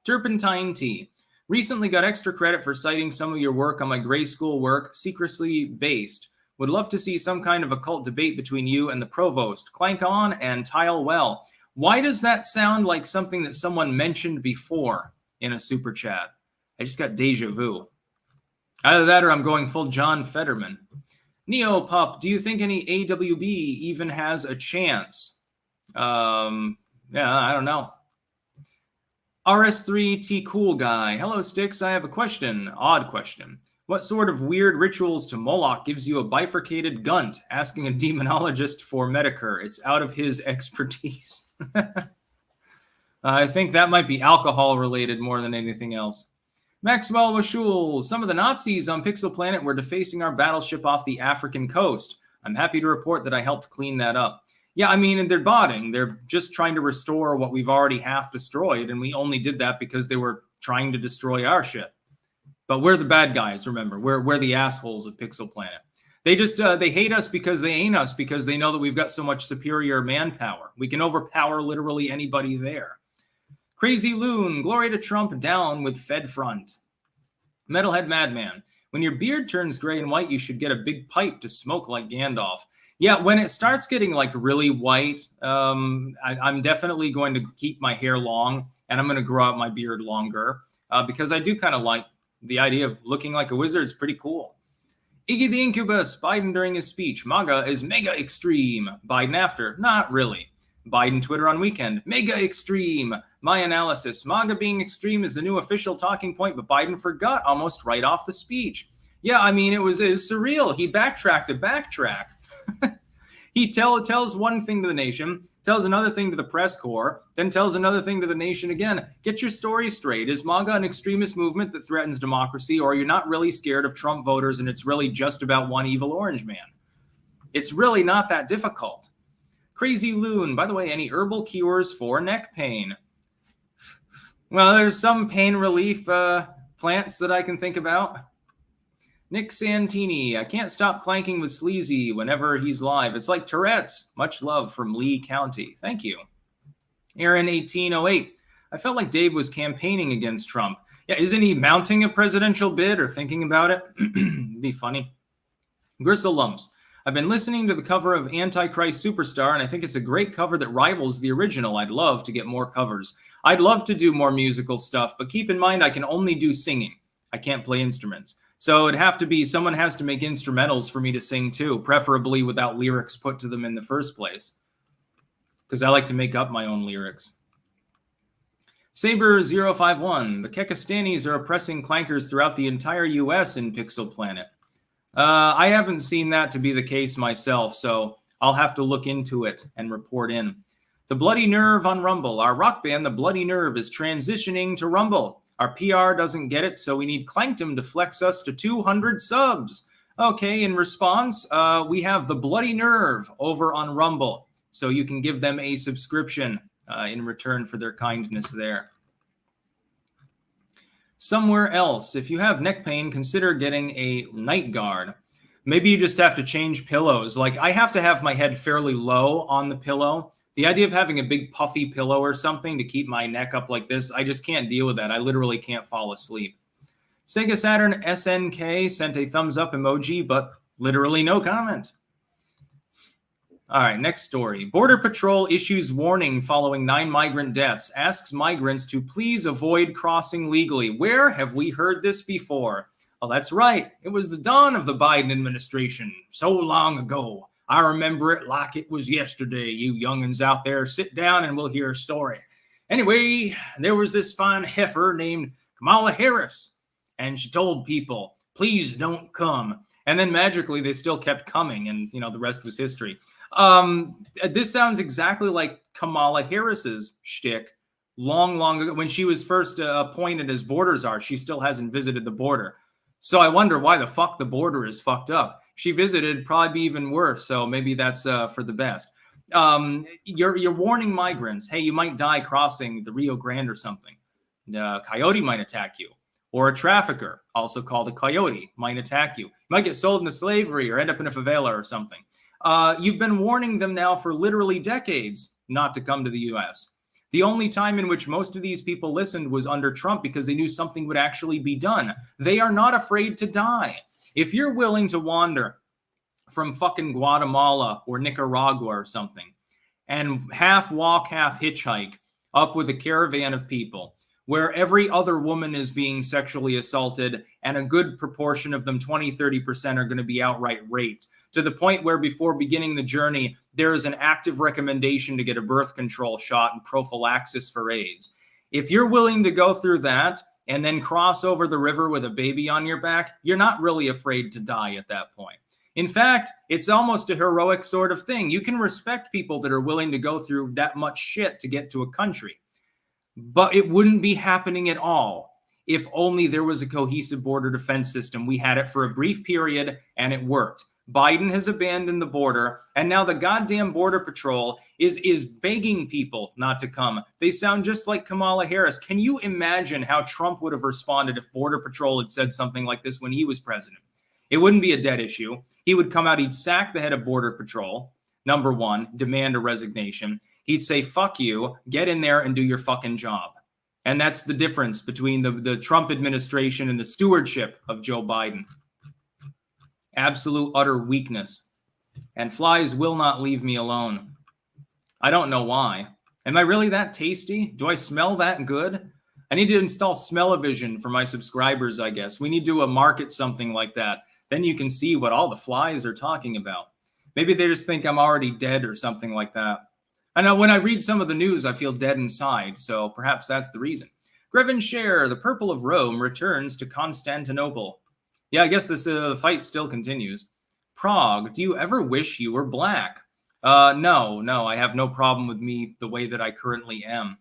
Speaker 1: Turpentine Tea. Recently got extra credit for citing some of your work on my grade school work, secrecy based. Would love to see some kind of occult debate between you and the provost. Clank on and tile well. Why does that sound like something that someone mentioned before in a super chat? I just got deja vu. Either that or I'm going full John Fetterman. Neo Pup, do you think any AWB even has a chance? I don't know. RS3T Cool Guy. Hello, Sticks. I have a question. Odd question. What sort of weird rituals to Moloch gives you a bifurcated gunt? Asking a demonologist for Medicare. It's out of his expertise. I think that might be alcohol related more than anything else. Maxwell Washul. Some of the Nazis on Pixel Planet were defacing our battleship off the African coast. I'm happy to report that I helped clean that up. Yeah, I mean, they're botting. They're just trying to restore what we've already half destroyed, and we only did that because they were trying to destroy our shit. But we're the bad guys, remember. We're the assholes of Pixel Planet. They just they hate us because they ain't us, because they know that we've got so much superior manpower. We can overpower literally anybody there. Crazy Loon, glory to Trump, down with Fed Front. Metalhead Madman, when your beard turns gray and white, you should get a big pipe to smoke like Gandalf. Yeah, when it starts getting like really white, I'm definitely going to keep my hair long, and I'm going to grow out my beard longer because I do kind of like the idea of looking like a wizard. It's pretty cool. Iggy the Incubus, Biden during his speech. MAGA is mega extreme. Biden after. Not really. Biden Twitter on weekend. Mega extreme. My analysis. MAGA being extreme is the new official talking point, but Biden forgot almost right off the speech. Yeah, I mean, it was surreal. He backtracked to backtrack. He tells one thing to the nation, tells another thing to the press corps, then tells another thing to the nation again. Get your story straight. Is MAGA an extremist movement that threatens democracy, or are you not really scared of Trump voters and it's really just about one evil orange man? It's really not that difficult. Crazy Loon, by the way, any herbal cures for neck pain? Well, there's some pain relief plants that I can think about. Nick Santini, I can't stop clanking with Sleazy whenever he's live. It's like Tourette's. Much love from Lee County. Thank you. Aaron 1808, I felt like Dave was campaigning against Trump. Yeah, isn't he mounting a presidential bid or thinking about it? It'd be funny. Gristle Lumps, I've been listening to the cover of Antichrist Superstar, and I think it's a great cover that rivals the original. I'd love to get more covers. I'd love to do more musical stuff, but keep in mind I can only do singing. I can't play instruments. So it'd have to be someone has to make instrumentals for me to sing too, preferably without lyrics put to them in the first place, because I like to make up my own lyrics. Saber051, the Kekistanis are oppressing clankers throughout the entire U.S. in Pixel Planet. I haven't seen that to be the case myself, so I'll have to look into it and report in. The Bloody Nerve on Rumble. Our rock band, The Bloody Nerve, is transitioning to Rumble. Our PR doesn't get it, so we need Clankdom to flex us to 200 subs. Okay, in response, we have The Bloody Nerve over on Rumble, so you can give them a subscription in return for their kindness there. Somewhere else, if you have neck pain, consider getting a night guard. Maybe you just have to change pillows. Like, I have to have my head fairly low on the pillow. The idea of having a big puffy pillow or something to keep my neck up like this, I just can't deal with that. I literally can't fall asleep. Sega Saturn SNK sent a thumbs up emoji, but literally no comment. All right, next story. Border Patrol issues warning following 9 migrant deaths, asks migrants to please avoid crossing legally. Where have we heard this before? Oh, that's right. It was the dawn of the Biden administration so long ago. I remember it like it was yesterday. You youngins out there, sit down and we'll hear a story. Anyway, there was this fine heifer named Kamala Harris, and she told people, please don't come. And then magically they still kept coming, and the rest was history. This sounds exactly like Kamala Harris's shtick long ago when she was first appointed as border czar. She still hasn't visited the border. So I wonder why the fuck the border is fucked up. She visited, probably be even worse. So maybe that's for the best. You're warning migrants, hey, you might die crossing the Rio Grande or something. A coyote might attack you. Or a trafficker, also called a coyote, might attack you. You might get sold into slavery or end up in a favela or something. You've been warning them now for literally decades not to come to the U.S. The only time in which most of these people listened was under Trump because they knew something would actually be done. They are not afraid to die. If you're willing to wander from fucking Guatemala or Nicaragua or something and half walk, half hitchhike up with a caravan of people, where every other woman is being sexually assaulted and a good proportion of them, 20-30%, are going to be outright raped, to the point where before beginning the journey, there is an active recommendation to get a birth control shot and prophylaxis for AIDS. If you're willing to go through that and then cross over the river with a baby on your back, you're not really afraid to die at that point. In fact, it's almost a heroic sort of thing. You can respect people that are willing to go through that much shit to get to a country. But it wouldn't be happening at all if only there was a cohesive border defense system. We had it for a brief period and it worked. Biden has abandoned the border, and now the goddamn Border Patrol is begging people not to come. They sound just like Kamala Harris. Can you imagine how Trump would have responded if Border Patrol had said something like this when he was president? It wouldn't be a dead issue. He would come out, he'd sack the head of Border Patrol, number one, demand a resignation. He'd say, fuck you, get in there and do your fucking job. And that's the difference between the Trump administration and the stewardship of Joe Biden. Absolute utter weakness. And flies will not leave me alone. I don't know why. Am I really that tasty? Do I smell that good? I need to install smell-o-vision for my subscribers, I guess. We need to market something like that. Then you can see what all the flies are talking about. Maybe they just think I'm already dead or something like that. I know when I read some of the news, I feel dead inside, so perhaps that's the reason. Greven Share, the purple of Rome, returns to Constantinople. Yeah, I guess this fight still continues. Prague, do you ever wish you were black? No, I have no problem with me the way that I currently am.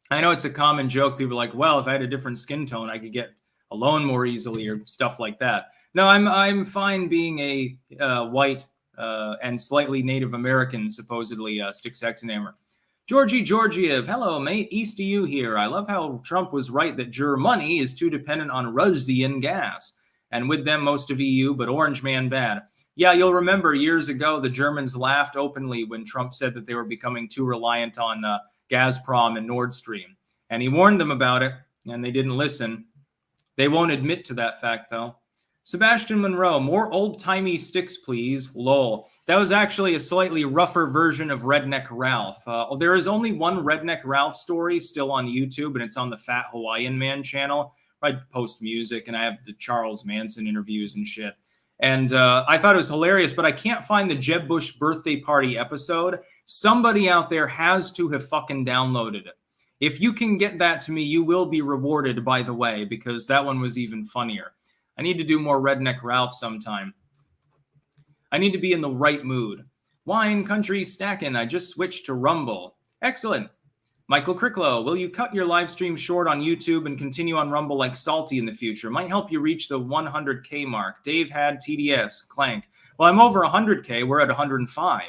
Speaker 1: I know it's a common joke. People are like, well, if I had a different skin tone, I could get a loan more easily or stuff like that. No, I'm fine being a white and slightly Native American, supposedly, stick, sex, and hammer. Georgie Georgiev, hello, mate. East to you here. I love how Trump was right that Germany is too dependent on Russian gas. And with them, most of EU, but Orange Man bad. Yeah, you'll remember years ago, the Germans laughed openly when Trump said that they were becoming too reliant on Gazprom and Nord Stream. And he warned them about it, and they didn't listen. They won't admit to that fact, though. Sebastian Monroe, more old-timey sticks, please. Lol. That was actually a slightly rougher version of Redneck Ralph. There is only one Redneck Ralph story still on YouTube, and it's on the Fat Hawaiian Man channel. I post music, and I have the Charles Manson interviews and shit. And I thought it was hilarious, but I can't find the Jeb Bush birthday party episode. Somebody out there has to have fucking downloaded it. If you can get that to me, you will be rewarded, by the way, because that one was even funnier. I need to do more Redneck Ralph sometime. I need to be in the right mood. Wine Country Stackin', I just switched to Rumble. Excellent. Michael Cricklow, will you cut your live stream short on YouTube and continue on Rumble like Salty in the future? Might help you reach the 100K mark. Dave had TDS, Clank. Well, I'm over 100K. We're at 105.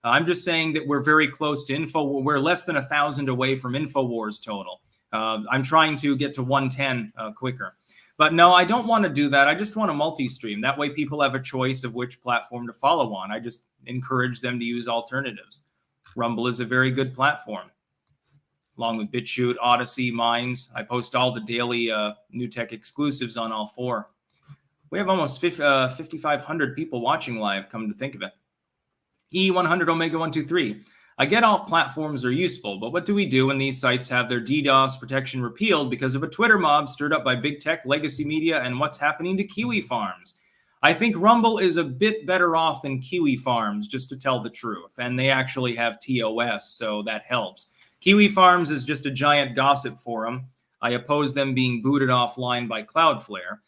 Speaker 1: I'm just saying that we're very close to info. We're less than 1,000 away from InfoWars total. I'm trying to get to 110 quicker. But no, I don't want to do that. I just want to multi-stream. That way people have a choice of which platform to follow on. I just encourage them to use alternatives. Rumble is a very good platform. Along with BitChute, Odyssey, Minds. I post all the daily new tech exclusives on all four. We have almost 5,500 people watching live, come to think of it. E100 Omega 123. I get all platforms are useful, but what do we do when these sites have their DDoS protection repealed because of a Twitter mob stirred up by big tech, legacy media, and what's happening to Kiwi Farms? I think Rumble is a bit better off than Kiwi Farms, just to tell the truth, and they actually have TOS, so that helps. Kiwi Farms is just a giant gossip forum. I oppose them being booted offline by Cloudflare.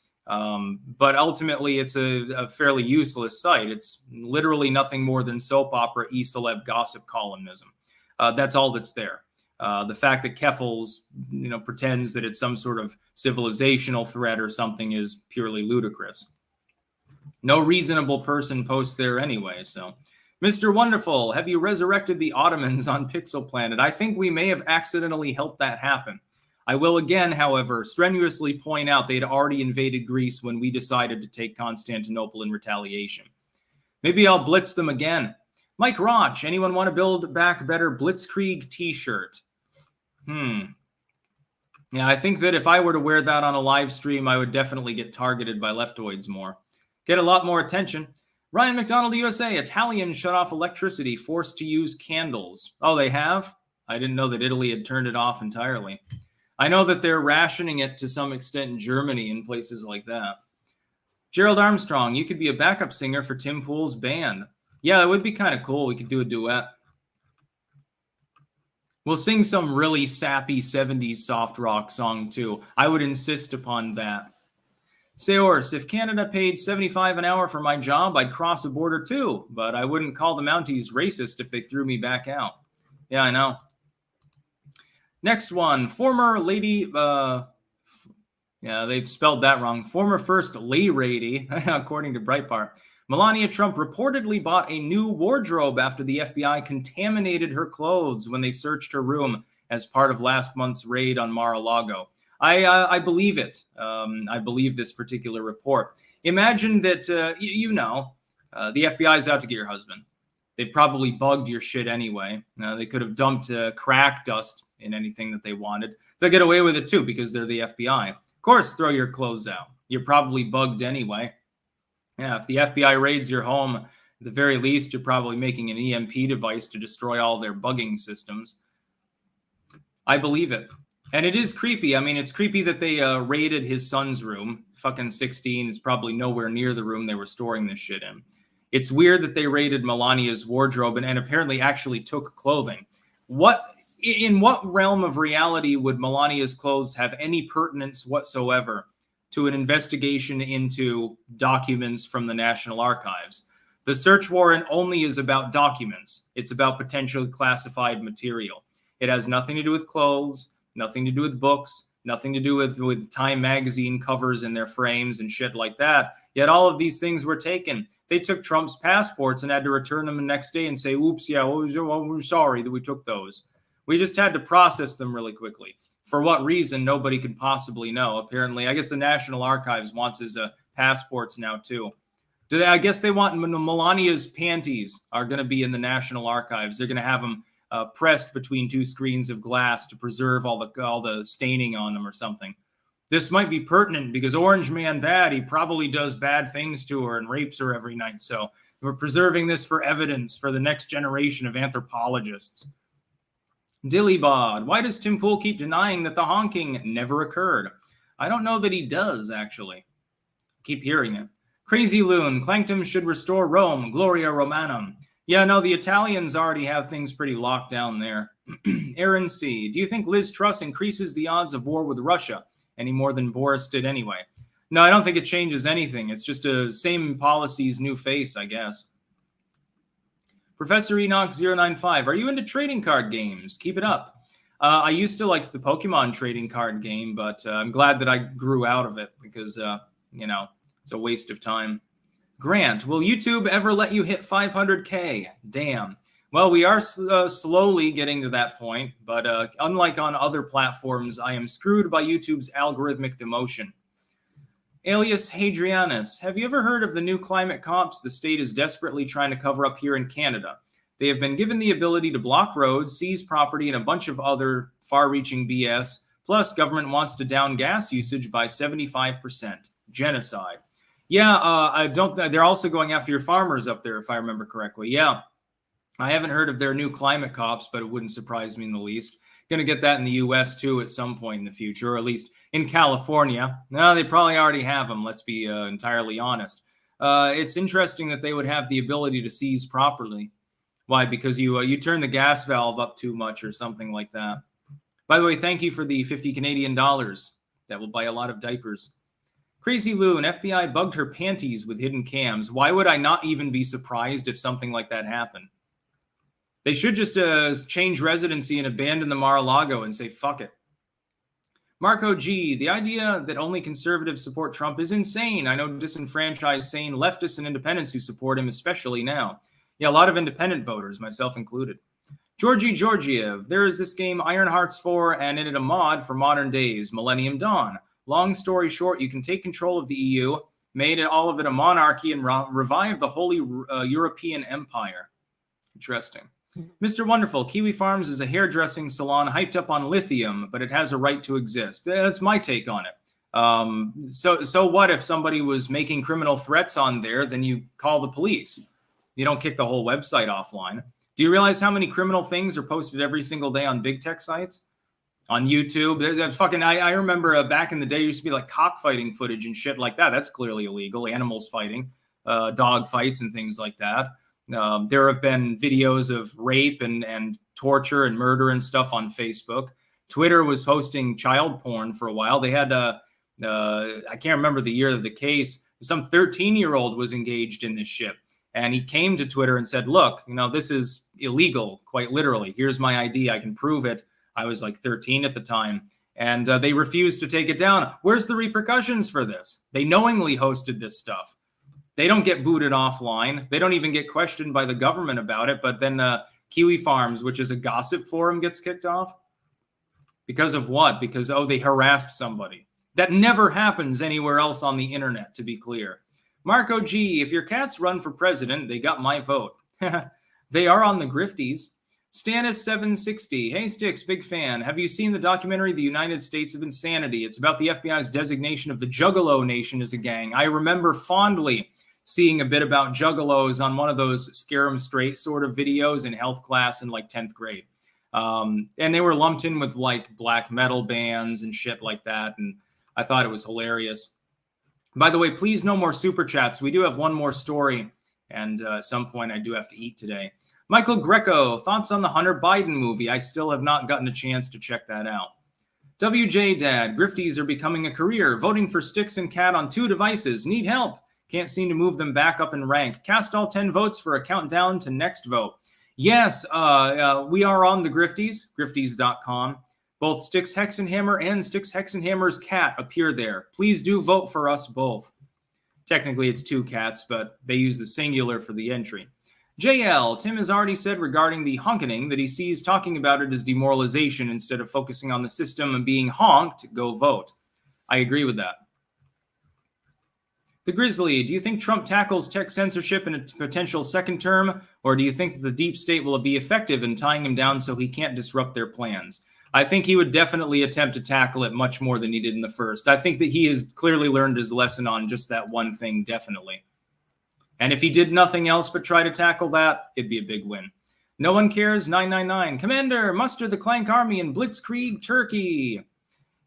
Speaker 1: But ultimately, it's a fairly useless site. It's literally nothing more than soap opera e-celeb gossip columnism. That's all that's there. The fact that Keffels, pretends that it's some sort of civilizational threat or something is purely ludicrous. No reasonable person posts there anyway. So, Mr. Wonderful, have you resurrected the Ottomans on Pixel Planet? I think we may have accidentally helped that happen. I will again, however, strenuously point out they'd already invaded Greece when we decided to take Constantinople in retaliation. Maybe I'll blitz them again. Mike Roch, anyone want to build back better Blitzkrieg t-shirt? Yeah, I think that if I were to wear that on a live stream, I would definitely get targeted by leftoids more. Get a lot more attention. Ryan McDonald, USA, Italians shut off electricity, forced to use candles. Oh, they have? I didn't know that Italy had turned it off entirely. I know that they're rationing it to some extent in Germany and places like that. Gerald Armstrong, you could be a backup singer for Tim Pool's band. Yeah, it would be kind of cool. We could do a duet. We'll sing some really sappy 70s soft rock song too. I would insist upon that. Seors, if Canada paid $75 an hour for my job, I'd cross a border too, but I wouldn't call the Mounties racist if they threw me back out. Yeah, I know. Next one, former lady, they've spelled that wrong. Former first lady, according to Breitbart. Melania Trump reportedly bought a new wardrobe after the FBI contaminated her clothes when they searched her room as part of last month's raid on Mar-a-Lago. I believe it. I believe this particular report. Imagine that, the FBI is out to get your husband. They probably bugged your shit anyway. They could have dumped crack dust in anything that they wanted. They'll get away with it too because they're the FBI. Of course, throw your clothes out. You're probably bugged anyway. Yeah, if the FBI raids your home, at the very least, you're probably making an EMP device to destroy all their bugging systems. I believe it. And it is creepy. I mean, it's creepy that they raided his son's room. Fucking 16 is probably nowhere near the room they were storing this shit in. It's weird that they raided Melania's wardrobe and apparently actually took clothing. In what realm of reality would Melania's clothes have any pertinence whatsoever to an investigation into documents from the National Archives? The search warrant only is about documents. It's about potentially classified material. It has nothing to do with clothes, nothing to do with books, nothing to do with Time magazine covers in their frames and shit like that. Yet all of these things were taken. They took Trump's passports and had to return them the next day and say, oops, yeah, we're sorry that we took those. We just had to process them really quickly. For what reason, nobody could possibly know. Apparently, I guess the National Archives wants his passports now, too. I guess they want Melania's panties are going to be in the National Archives. They're going to have them pressed between two screens of glass to preserve all the staining on them or something. This might be pertinent because Orange Man bad. He probably does bad things to her and rapes her every night. So we're preserving this for evidence for the next generation of anthropologists. Dillybod, why does Tim Pool keep denying that the honking never occurred? I don't know that he does, actually. Keep hearing it. Crazy Loon, Clanctum should restore Rome, Gloria Romanum. Yeah, no, the Italians already have things pretty locked down there. Aaron C, do you think Liz Truss increases the odds of war with Russia any more than Boris did anyway? No, I don't think it changes anything. It's just a same policies, new face, I guess. Professor Enoch095, are you into trading card games? Keep it up. I used to like the Pokemon trading card game, but I'm glad that I grew out of it because, it's a waste of time. Grant, will YouTube ever let you hit 500K? Damn. Well, we are slowly getting to that point, but unlike on other platforms, I am screwed by YouTube's algorithmic demotion. Alias Hadrianus, have you ever heard of the new climate comps the state is desperately trying to cover up here in Canada? They have been given the ability to block roads, seize property, and a bunch of other far-reaching BS. Plus, government wants to down gas usage by 75%. Genocide. Yeah, they're also going after your farmers up there, if I remember correctly. Yeah. I haven't heard of their new climate cops, but it wouldn't surprise me in the least. Going to get that in the U.S. too at some point in the future, or at least in California. No, they probably already have them. Let's be entirely honest. It's interesting that they would have the ability to seize properly. Why? Because you turn the gas valve up too much or something like that. By the way, thank you for the 50 Canadian dollars. That will buy a lot of diapers. Crazy Loon, FBI bugged her panties with hidden cams. Why would I not even be surprised if something like that happened? They should just change residency and abandon the Mar-a-Lago and say, fuck it. Marco G, the idea that only conservatives support Trump is insane. I know disenfranchised, sane leftists and independents who support him, especially now. Yeah, a lot of independent voters, myself included. Georgie Georgiev, there is this game Iron Hearts 4 and in it a mod for modern days, Millennium Dawn. Long story short, you can take control of the EU, made all of it a monarchy, and revive the Holy European Empire. Interesting. Mr. Wonderful, Kiwi Farms is a hairdressing salon hyped up on lithium, but it has a right to exist. That's my take on it. So what if somebody was making criminal threats on there, then you call the police. You don't kick the whole website offline. Do you realize how many criminal things are posted every single day on big tech sites? On YouTube? There's fucking, I remember back in the day, used to be like cockfighting footage and shit like that. That's clearly illegal. Animals fighting, dog fights and things like that. There have been videos of rape and torture and murder and stuff on Facebook. Twitter was hosting child porn for a while. They had, I can't remember the year of the case. Some 13-year-old was engaged in this shit. And he came to Twitter and said, look, this is illegal, quite literally. Here's my ID. I can prove it. I was like 13 at the time. And they refused to take it down. Where's the repercussions for this? They knowingly hosted this stuff. They don't get booted offline. They don't even get questioned by the government about it. But then Kiwi Farms, which is a gossip forum, gets kicked off. Because of what? Because, they harassed somebody. That never happens anywhere else on the internet, to be clear. Marco G, if your cats run for president, they got my vote. They are on the grifties. Stannis760, hey Sticks, big fan. Have you seen the documentary The United States of Insanity? It's about the FBI's designation of the Juggalo Nation as a gang. I remember fondly seeing a bit about juggalos on one of those scare 'em straight sort of videos in health class in like 10th grade. And they were lumped in with like black metal bands and shit like that. And I thought it was hilarious. By the way, please no more super chats. We do have one more story. And at some point I do have to eat today. Michael Greco, thoughts on the Hunter Biden movie? I still have not gotten a chance to check that out. WJ Dad, grifties are becoming a career. Voting for Sticks and Cat on 2 devices. Need help. Can't seem to move them back up in rank. Cast all 10 votes for a countdown to next vote. Yes, we are on the grifties, grifties.com. Both Sticks Hexenhammer and Sticks Hexenhammer's cat appear there. Please do vote for us both. Technically, it's 2 cats, but they use the singular for the entry. JL, Tim has already said regarding the honkening that he sees talking about it as demoralization instead of focusing on the system and being honked, go vote. I agree with that. The Grizzly, do you think Trump tackles tech censorship in a potential second term, or do you think that the deep state will be effective in tying him down so he can't disrupt their plans? I think he would definitely attempt to tackle it much more than he did in the first. I think that he has clearly learned his lesson on just that one thing, definitely. And if he did nothing else but try to tackle that, it'd be a big win. No one cares, 999. Commander, muster the Clank Army in Blitzkrieg, Turkey.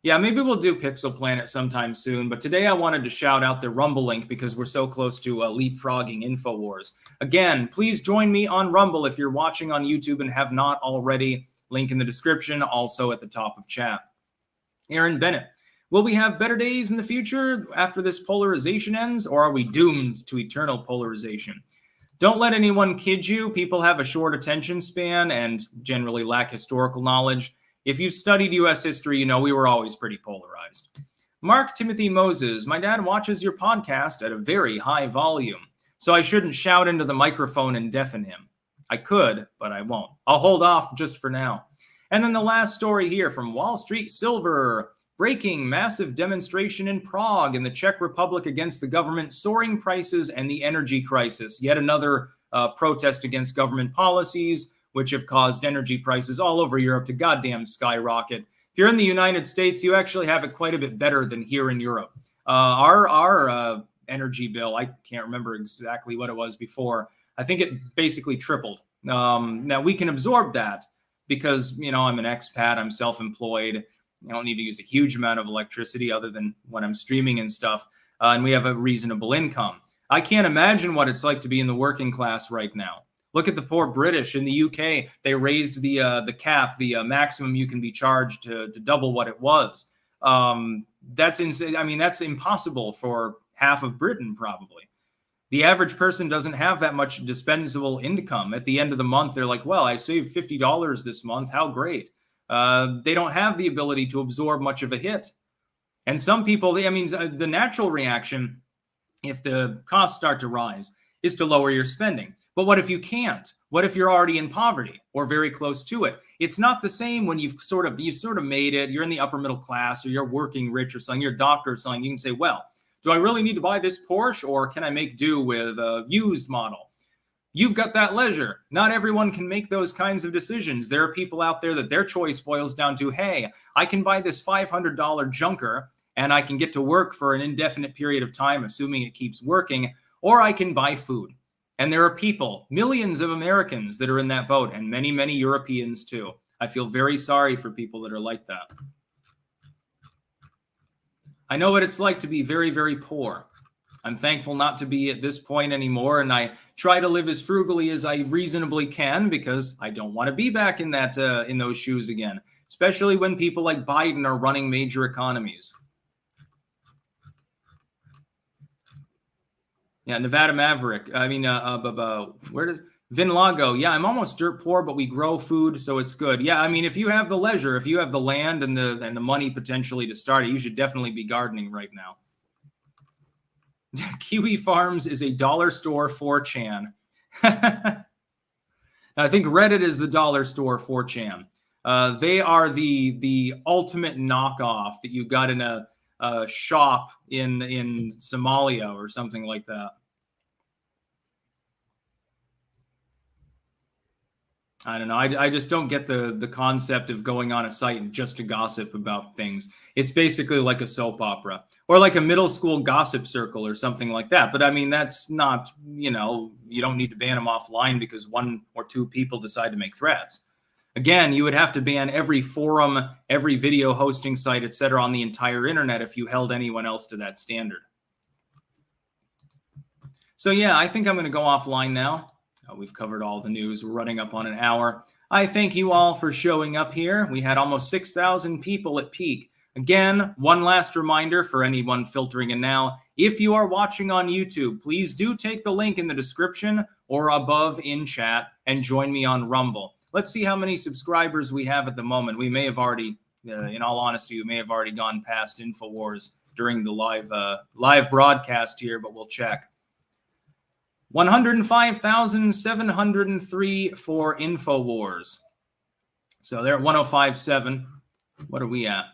Speaker 1: Yeah, maybe we'll do Pixel Planet sometime soon, but today I wanted to shout out the Rumble link because we're so close to leapfrogging InfoWars. Again, please join me on Rumble if you're watching on YouTube and have not already. Link in the description, also at the top of chat. Aaron Bennett, will we have better days in the future after this polarization ends, or are we doomed to eternal polarization? Don't let anyone kid you. People have a short attention span and generally lack historical knowledge. If you've studied U.S. history, you know we were always pretty polarized. Mark Timothy Moses, my dad watches your podcast at a very high volume, so I shouldn't shout into the microphone and deafen him. I could, but I won't. I'll hold off just for now. And then the last story here from Wall Street Silver. Breaking massive demonstration in Prague in the Czech Republic against the government, soaring prices and the energy crisis. Yet another protest against government policies, which have caused energy prices all over Europe to goddamn skyrocket. If you're in the United States, you actually have it quite a bit better than here in Europe. Our energy bill, I can't remember exactly what it was before. I think it basically tripled Now we can absorb that because, I'm an expat, I'm self-employed. I don't need to use a huge amount of electricity other than when I'm streaming and stuff. And we have a reasonable income. I can't imagine what it's like to be in the working class right now. Look at the poor British in the UK. They raised the cap, the maximum you can be charged to double what it was. That's insane. I mean, that's impossible for half of Britain, probably. The average person doesn't have that much dispensable income. At the end of the month, they're like, well, I saved $50 this month. How great. They don't have the ability to absorb much of a hit. And some people, the natural reaction, if the costs start to rise, is to lower your spending. But what if you can't? What if you're already in poverty or very close to it? It's not the same when you've sort of made it. You're in the upper middle class, or you're working rich or something. You're a doctor or something. You can say, well, do I really need to buy this Porsche, or can I make do with a used model? You've got that leisure. Not everyone can make those kinds of decisions. There are people out there that their choice boils down to, hey, I can buy this $500 junker and I can get to work for an indefinite period of time, assuming it keeps working, or I can buy food. And there are people, millions of Americans that are in that boat, and many, many Europeans too. I feel very sorry for people that are like that. I know what it's like to be very, very poor. I'm thankful not to be at this point anymore, and I try to live as frugally as I reasonably can because I don't want to be back in those shoes again, especially when people like Biden are running major economies. Yeah, Nevada Maverick. Where does Vin Lago? Yeah, I'm almost dirt poor, but we grow food, so it's good. Yeah, if you have the leisure, if you have the land and the money potentially to start it, you should definitely be gardening right now. Kiwi Farms is a dollar store 4chan. I think Reddit is the dollar store 4chan. They are the ultimate knockoff that you got in a shop in Somalia or something like that. I don't know. I just don't get the concept of going on a site just to gossip about things. It's basically like a soap opera or like a middle school gossip circle or something like that. But that's not, you don't need to ban them offline because one or two people decide to make threats. Again, you would have to ban every forum, every video hosting site, etc., on the entire internet if you held anyone else to that standard. So yeah, I think I'm going to go offline now. We've covered all the news. We're running up on an hour. I thank you all for showing up here. We had almost 6,000 people at peak. Again, one last reminder for anyone filtering in now. If you are watching on YouTube, please do take the link in the description or above in chat and join me on Rumble. Let's see how many subscribers we have at the moment. We may have already, in all honesty, we may have already gone past InfoWars during the live broadcast here, but we'll check. 105,703 for InfoWars. So they're at 105.7. What are we at?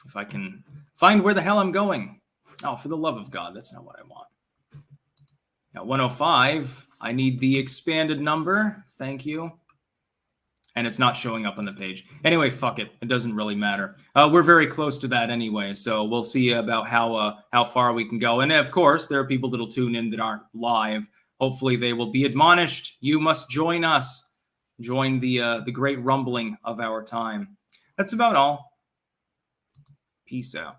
Speaker 1: If I can find where the hell I'm going. Oh, for the love of God, that's not what I want. At 105, I need the expanded number. Thank you. And it's not showing up on the page. Anyway, fuck it. It doesn't really matter. We're very close to that anyway, so we'll see about how far we can go. And of course, there are people that'll tune in that aren't live. Hopefully, they will be admonished. You must join us. Join the great rumbling of our time. That's about all. Peace out.